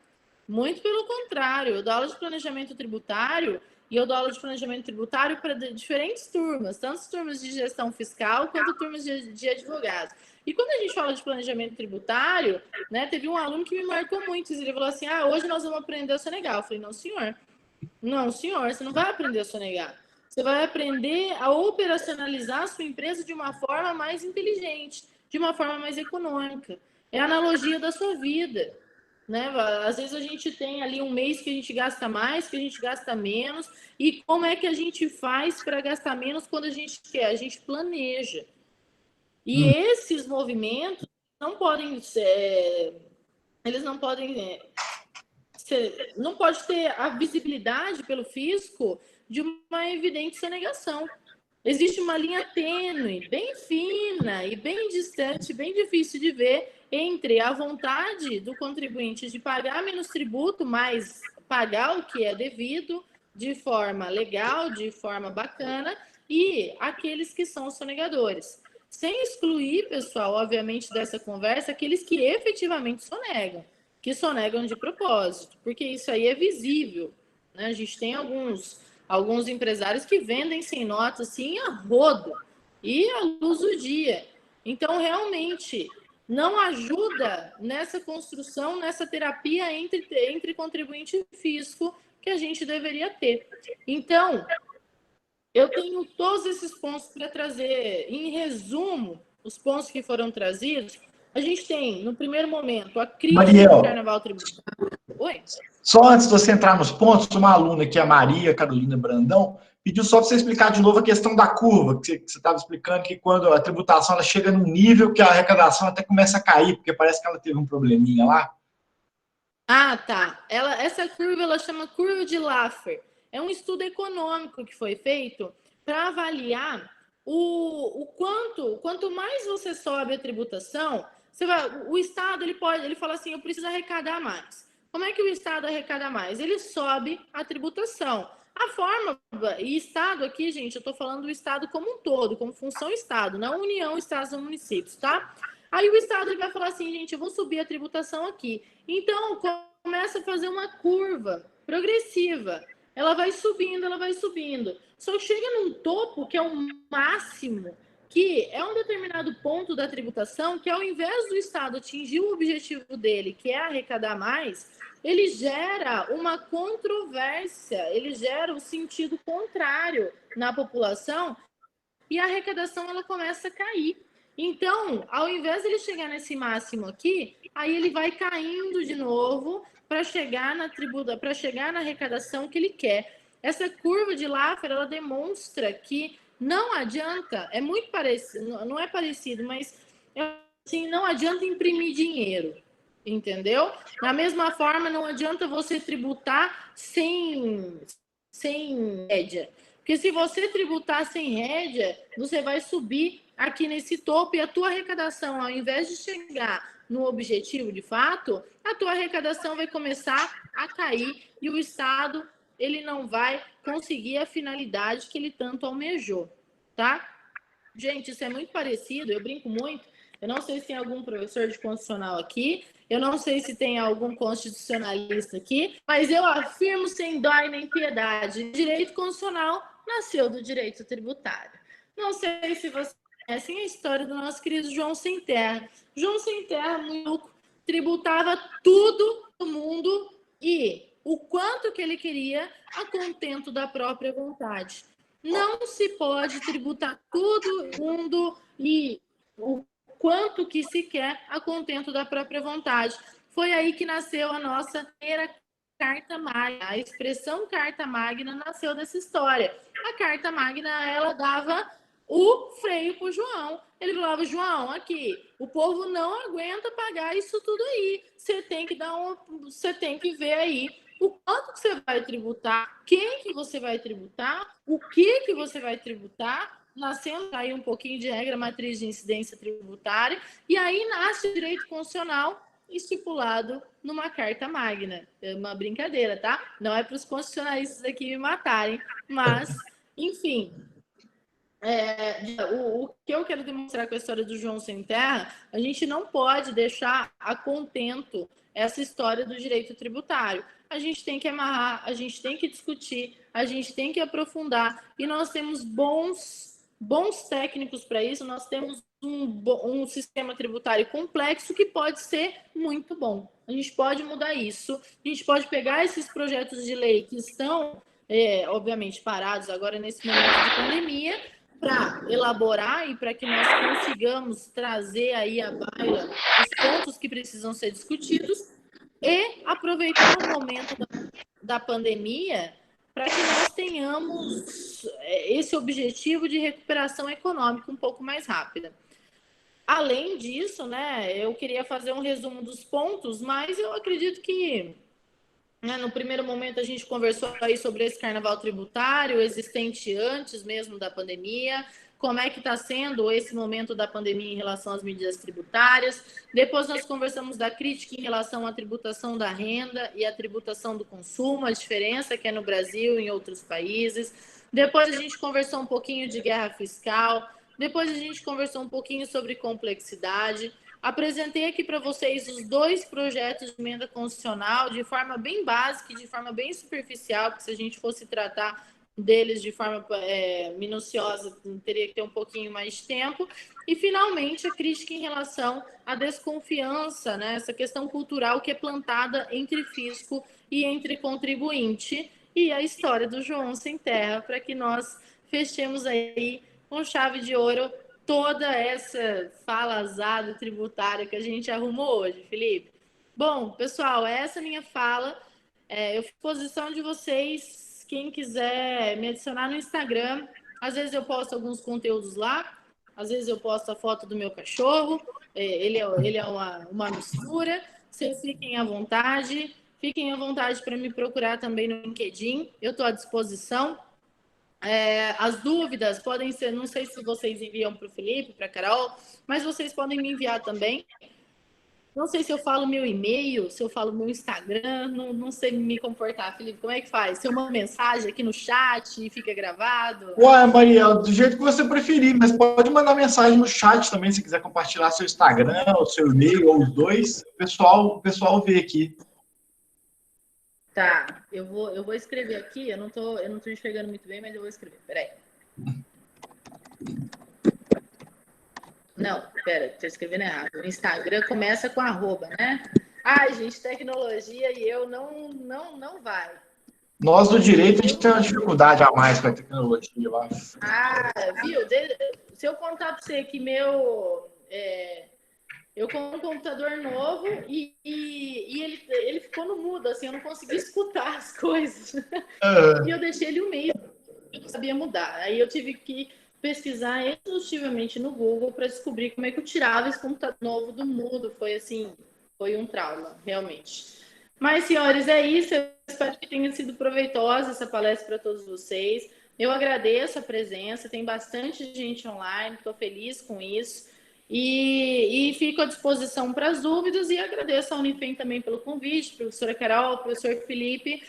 Muito pelo contrário, eu dou aula de planejamento tributário e eu dou aula de planejamento tributário para diferentes turmas, tanto turmas de gestão fiscal quanto turmas de advogados. E quando a gente fala de planejamento tributário, né, teve um aluno que me marcou muito, ele falou assim, hoje nós vamos aprender a sonegar. Eu falei, não, senhor, você não vai aprender a sonegar. Você vai aprender a operacionalizar a sua empresa de uma forma mais inteligente, de uma forma mais econômica. É a analogia da sua vida, né? Às vezes a gente tem ali um mês que a gente gasta mais, que a gente gasta menos, e como é que a gente faz para gastar menos quando a gente quer? A gente planeja. E esses movimentos não podem ser, eles não podem ser, não pode ter a visibilidade pelo fisco de uma evidente sonegação. Existe uma linha tênue, bem fina e bem distante, bem difícil de ver entre a vontade do contribuinte de pagar menos tributo, mas pagar o que é devido de forma legal, de forma bacana, e aqueles que são sonegadores. Sem excluir, pessoal, obviamente, dessa conversa, aqueles que efetivamente sonegam, que sonegam de propósito, porque isso aí é visível, né? A gente tem alguns empresários que vendem sem nota, assim, a rodo, e à luz do dia. Então, realmente, não ajuda nessa construção, nessa terapia entre contribuinte e fisco que a gente deveria ter. Então, eu tenho todos esses pontos para trazer. Em resumo, os pontos que foram trazidos, a gente tem, no primeiro momento, a crise Mariel, do carnaval tributário. Oi? Só antes de você entrar nos pontos, uma aluna aqui, a Maria Carolina Brandão, pediu só para você explicar de novo a questão da curva, que você estava explicando que quando a tributação ela chega num nível que a arrecadação até começa a cair, porque parece que ela teve um probleminha lá. Ah, tá. Essa curva ela chama curva de Laffer. É um estudo econômico que foi feito para avaliar o quanto mais você sobe a tributação, o Estado ele fala assim, eu preciso arrecadar mais. Como é que o Estado arrecada mais? Ele sobe a tributação. A forma, e Estado aqui, gente, eu estou falando do Estado como um todo, como função Estado, não União, Estados e Municípios, tá? Aí o Estado ele vai falar assim, gente, eu vou subir a tributação aqui. Então, começa a fazer uma curva progressiva. Ela vai subindo, ela vai subindo. Só chega num topo, que é um máximo, que é um determinado ponto da tributação, que ao invés do Estado atingir o objetivo dele, que é arrecadar mais, ele gera uma controvérsia, ele gera um sentido contrário na população e a arrecadação ela começa a cair. Então, ao invés de ele chegar nesse máximo aqui, aí ele vai caindo de novo para chegar na tributa, para chegar na arrecadação que ele quer. Essa curva de Laffer, ela demonstra que não adianta, é muito parecido, não é parecido, mas assim, não adianta imprimir dinheiro, entendeu? Da mesma forma, não adianta você tributar sem média. Porque se você tributar sem rédea, você vai subir aqui nesse topo e a tua arrecadação, ao invés de chegar no objetivo de fato, a tua arrecadação vai começar a cair e o Estado ele não vai conseguir a finalidade que ele tanto almejou, tá? Gente, isso é muito parecido, eu brinco muito. Eu não sei se tem algum professor de constitucional aqui, eu não sei se tem algum constitucionalista aqui, mas eu afirmo sem dó e nem piedade, direito constitucional nasceu do direito tributário. Não sei se vocês conhecem a história do nosso querido João Sem Terra. João Sem Terra, muito tributava tudo do mundo e o quanto que ele queria a contento da própria vontade. Não se pode tributar tudo do mundo e o quanto que se quer a contento da própria vontade. Foi aí que nasceu a nossa primeira Carta Magna. A expressão Carta Magna nasceu dessa história. A Carta Magna, ela dava o freio para o João. Ele falava, João, aqui, o povo não aguenta pagar isso tudo aí. Você tem que ver aí o quanto que você vai tributar, quem que você vai tributar, o que você vai tributar, nascendo aí um pouquinho de regra matriz de incidência tributária, e aí nasce o direito constitucional estipulado numa Carta Magna. É uma brincadeira, tá? Não é para os constitucionalistas aqui me matarem, mas, enfim, o que eu quero demonstrar com a história do João Sem Terra, a gente não pode deixar a contento essa história do direito tributário. A gente tem que amarrar, a gente tem que discutir, a gente tem que aprofundar, e nós temos bons técnicos para isso, nós temos um sistema tributário complexo que pode ser muito bom. A gente pode mudar isso, a gente pode pegar esses projetos de lei que estão, obviamente, parados agora nesse momento de pandemia, para elaborar e para que nós consigamos trazer aí à baila os pontos que precisam ser discutidos e aproveitar o momento da pandemia para que nós tenhamos esse objetivo de recuperação econômica um pouco mais rápida. Além disso, né, eu queria fazer um resumo dos pontos, mas eu acredito que, né, no primeiro momento a gente conversou aí sobre esse carnaval tributário existente antes mesmo da pandemia, como é que está sendo esse momento da pandemia em relação às medidas tributárias. Depois nós conversamos da crítica em relação à tributação da renda e à tributação do consumo, a diferença que é no Brasil e em outros países. Depois a gente conversou um pouquinho de guerra fiscal. Depois a gente conversou um pouquinho sobre complexidade. Apresentei aqui para vocês os 2 projetos de emenda constitucional de forma bem básica e de forma bem superficial, porque se a gente fosse tratar deles de forma minuciosa, teria que ter um pouquinho mais de tempo. E, finalmente, a crítica em relação à desconfiança, né? Essa questão cultural que é plantada entre fisco e entre contribuinte, e a história do João Sem Terra, para que nós fechemos aí com chave de ouro toda essa falazada tributária que a gente arrumou hoje, Felipe. Bom, pessoal, essa é a minha fala. Eu fico à disposição de vocês. Quem quiser me adicionar no Instagram, às vezes eu posto alguns conteúdos lá, às vezes eu posto a foto do meu cachorro, ele é uma mistura. Vocês fiquem à vontade para me procurar também no LinkedIn, eu estou à disposição. As dúvidas podem ser, não sei se vocês enviam para o Felipe, para a Carol, mas vocês podem me enviar também. Não sei se eu falo meu e-mail, se eu falo meu Instagram, não sei me comportar, Felipe. Como é que faz? Se eu mando mensagem aqui no chat e fica gravado? Ué, Mariel, do jeito que você preferir, mas pode mandar mensagem no chat também, se quiser compartilhar seu Instagram, o seu e-mail, ou os dois. O pessoal vê aqui. Tá, eu vou escrever aqui, eu não tô enxergando muito bem, mas eu vou escrever. Peraí. Não, pera, tô escrevendo errado. O Instagram começa com @, né? Ai, gente, tecnologia e eu não vai. Nós do direito, a gente tem uma dificuldade a mais com a tecnologia, eu acho. Viu? Se eu contar para você que eu comprei um computador novo e ele ficou no mudo, assim, eu não consegui escutar as coisas. E eu deixei ele um mês, eu não sabia mudar. Aí eu tive que pesquisar exaustivamente no Google para descobrir como é que eu tirava esse computador novo do mudo. Foi um trauma, realmente. Mas, senhores, é isso. Eu espero que tenha sido proveitosa essa palestra para todos vocês. Eu agradeço a presença, tem bastante gente online, estou feliz com isso. E fico à disposição para as dúvidas e agradeço a Unifem também pelo convite, professora Carol, professor Felipe.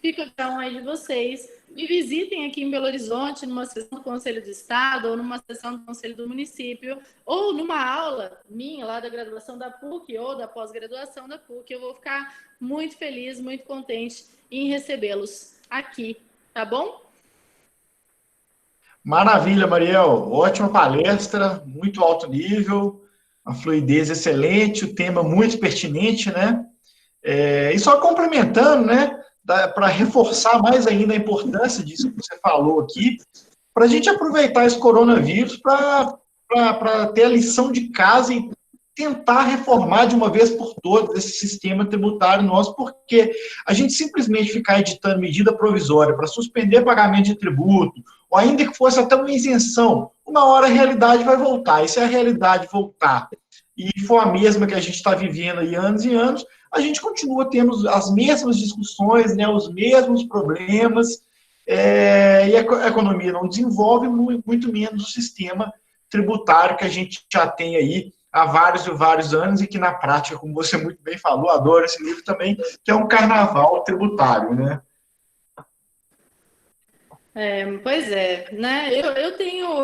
Fica a cada um aí de vocês. Me visitem aqui em Belo Horizonte, numa sessão do Conselho do Estado, ou numa sessão do Conselho do Município, ou numa aula minha lá da graduação da PUC, ou da pós-graduação da PUC. Eu vou ficar muito feliz, muito contente em recebê-los aqui, tá bom? Maravilha, Mariel. Ótima palestra, muito alto nível, a fluidez excelente, o tema muito pertinente, né? E só complementando, né? Para reforçar mais ainda a importância disso que você falou aqui, para a gente aproveitar esse coronavírus para ter a lição de casa e tentar reformar de uma vez por todas esse sistema tributário nosso, porque a gente simplesmente ficar editando medida provisória para suspender pagamento de tributo, ou ainda que fosse até uma isenção, uma hora a realidade vai voltar. E se a realidade voltar e for a mesma que a gente está vivendo aí anos e anos, a gente continua tendo as mesmas discussões, né, os mesmos problemas, e a economia não desenvolve, muito menos o sistema tributário que a gente já tem aí há vários e vários anos e que na prática, como você muito bem falou, adoro esse livro também, que é um carnaval tributário, né? Pois é, né?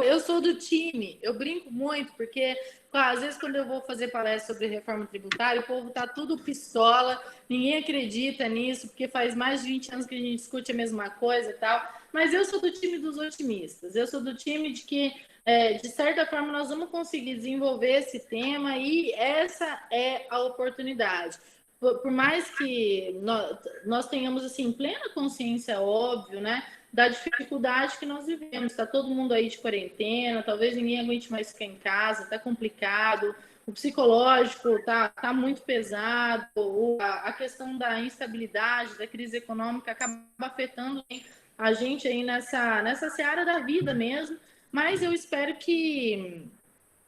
Eu sou do time, eu brinco muito, porque às vezes quando eu vou fazer palestra sobre reforma tributária, o povo tá tudo pistola, ninguém acredita nisso, porque faz mais de 20 anos que a gente discute a mesma coisa e tal, mas eu sou do time dos otimistas, eu sou do time de que, de certa forma, nós vamos conseguir desenvolver esse tema e essa é a oportunidade. por mais que nós tenhamos, assim, plena consciência, óbvio, né, da dificuldade que nós vivemos. Está todo mundo aí de quarentena, talvez ninguém aguente mais ficar em casa, está complicado, o psicológico tá muito pesado, a questão da instabilidade, da crise econômica acaba afetando a gente aí nessa seara da vida mesmo, mas eu espero que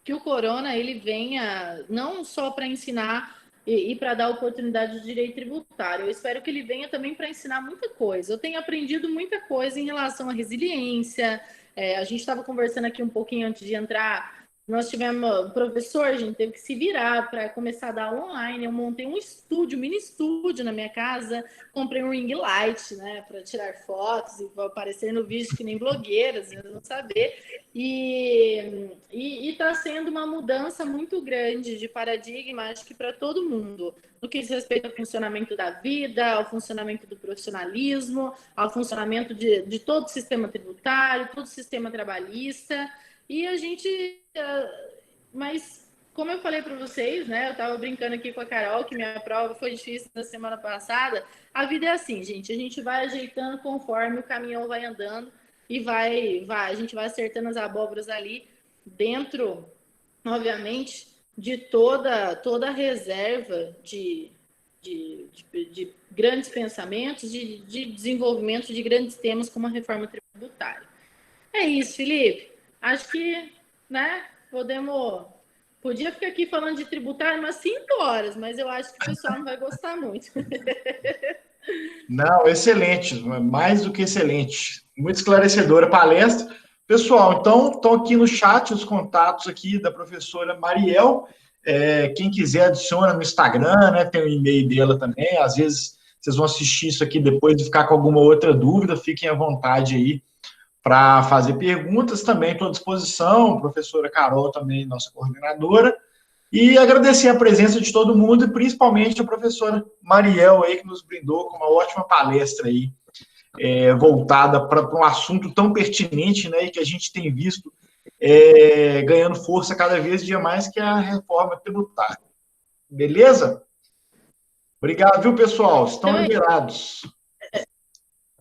o Corona ele venha não só para ensinar e para dar oportunidade de direito tributário. Eu espero que ele venha também para ensinar muita coisa. Eu tenho aprendido muita coisa em relação à resiliência. A gente estava conversando aqui um pouquinho antes de entrar. Nós tivemos um professor, a gente teve que se virar para começar a dar online. Eu montei um estúdio, mini estúdio na minha casa, comprei um ring light, né, para tirar fotos e para aparecer no vídeo que nem blogueiras, eu não saber. E está sendo uma mudança muito grande de paradigma, acho que para todo mundo, no que diz respeito ao funcionamento da vida, ao funcionamento do profissionalismo, ao funcionamento de todo o sistema tributário, todo o sistema trabalhista. E a gente... Mas, como eu falei para vocês, né? Eu estava brincando aqui com a Carol, que minha prova foi difícil na semana passada. A vida é assim, gente. A gente vai ajeitando conforme o caminhão vai andando e a gente vai acertando as abóboras ali dentro, obviamente, de toda a reserva de grandes pensamentos, de desenvolvimento de grandes temas como a reforma tributária. É isso, Felipe. Acho que, né, podia ficar aqui falando de tributário umas 5 horas, mas eu acho que o pessoal não vai gostar muito. Não, excelente, mais do que excelente. Muito esclarecedora a palestra. Pessoal, então, estão aqui no chat os contatos aqui da professora Mariel. Quem quiser adiciona no Instagram, né? Tem o e-mail dela também. Às vezes vocês vão assistir isso aqui depois de ficar com alguma outra dúvida, fiquem à vontade aí para fazer perguntas também, estou à disposição, a professora Carol também, nossa coordenadora, e agradecer a presença de todo mundo, e principalmente a professora Mariel aí, que nos brindou com uma ótima palestra aí, voltada para um assunto tão pertinente, né, e que a gente tem visto ganhando força cada vez dia mais, que é a reforma tributária. Beleza? Obrigado, viu, pessoal? Estão liberados.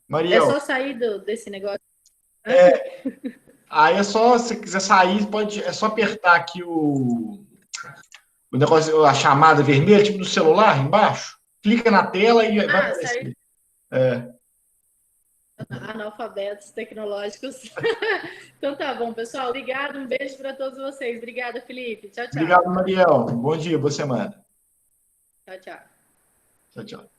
Mariel. É só sair desse negócio. Aí se você quiser sair, é só apertar aqui o negócio, a chamada vermelha, tipo do celular, embaixo. Clica na tela e vai aparecer. Analfabetos tecnológicos. Então tá bom, pessoal. Obrigado, um beijo para todos vocês. Obrigada, Felipe. Tchau, tchau. Obrigado, Mariel. Bom dia, boa semana. Tchau, tchau. Tchau, tchau.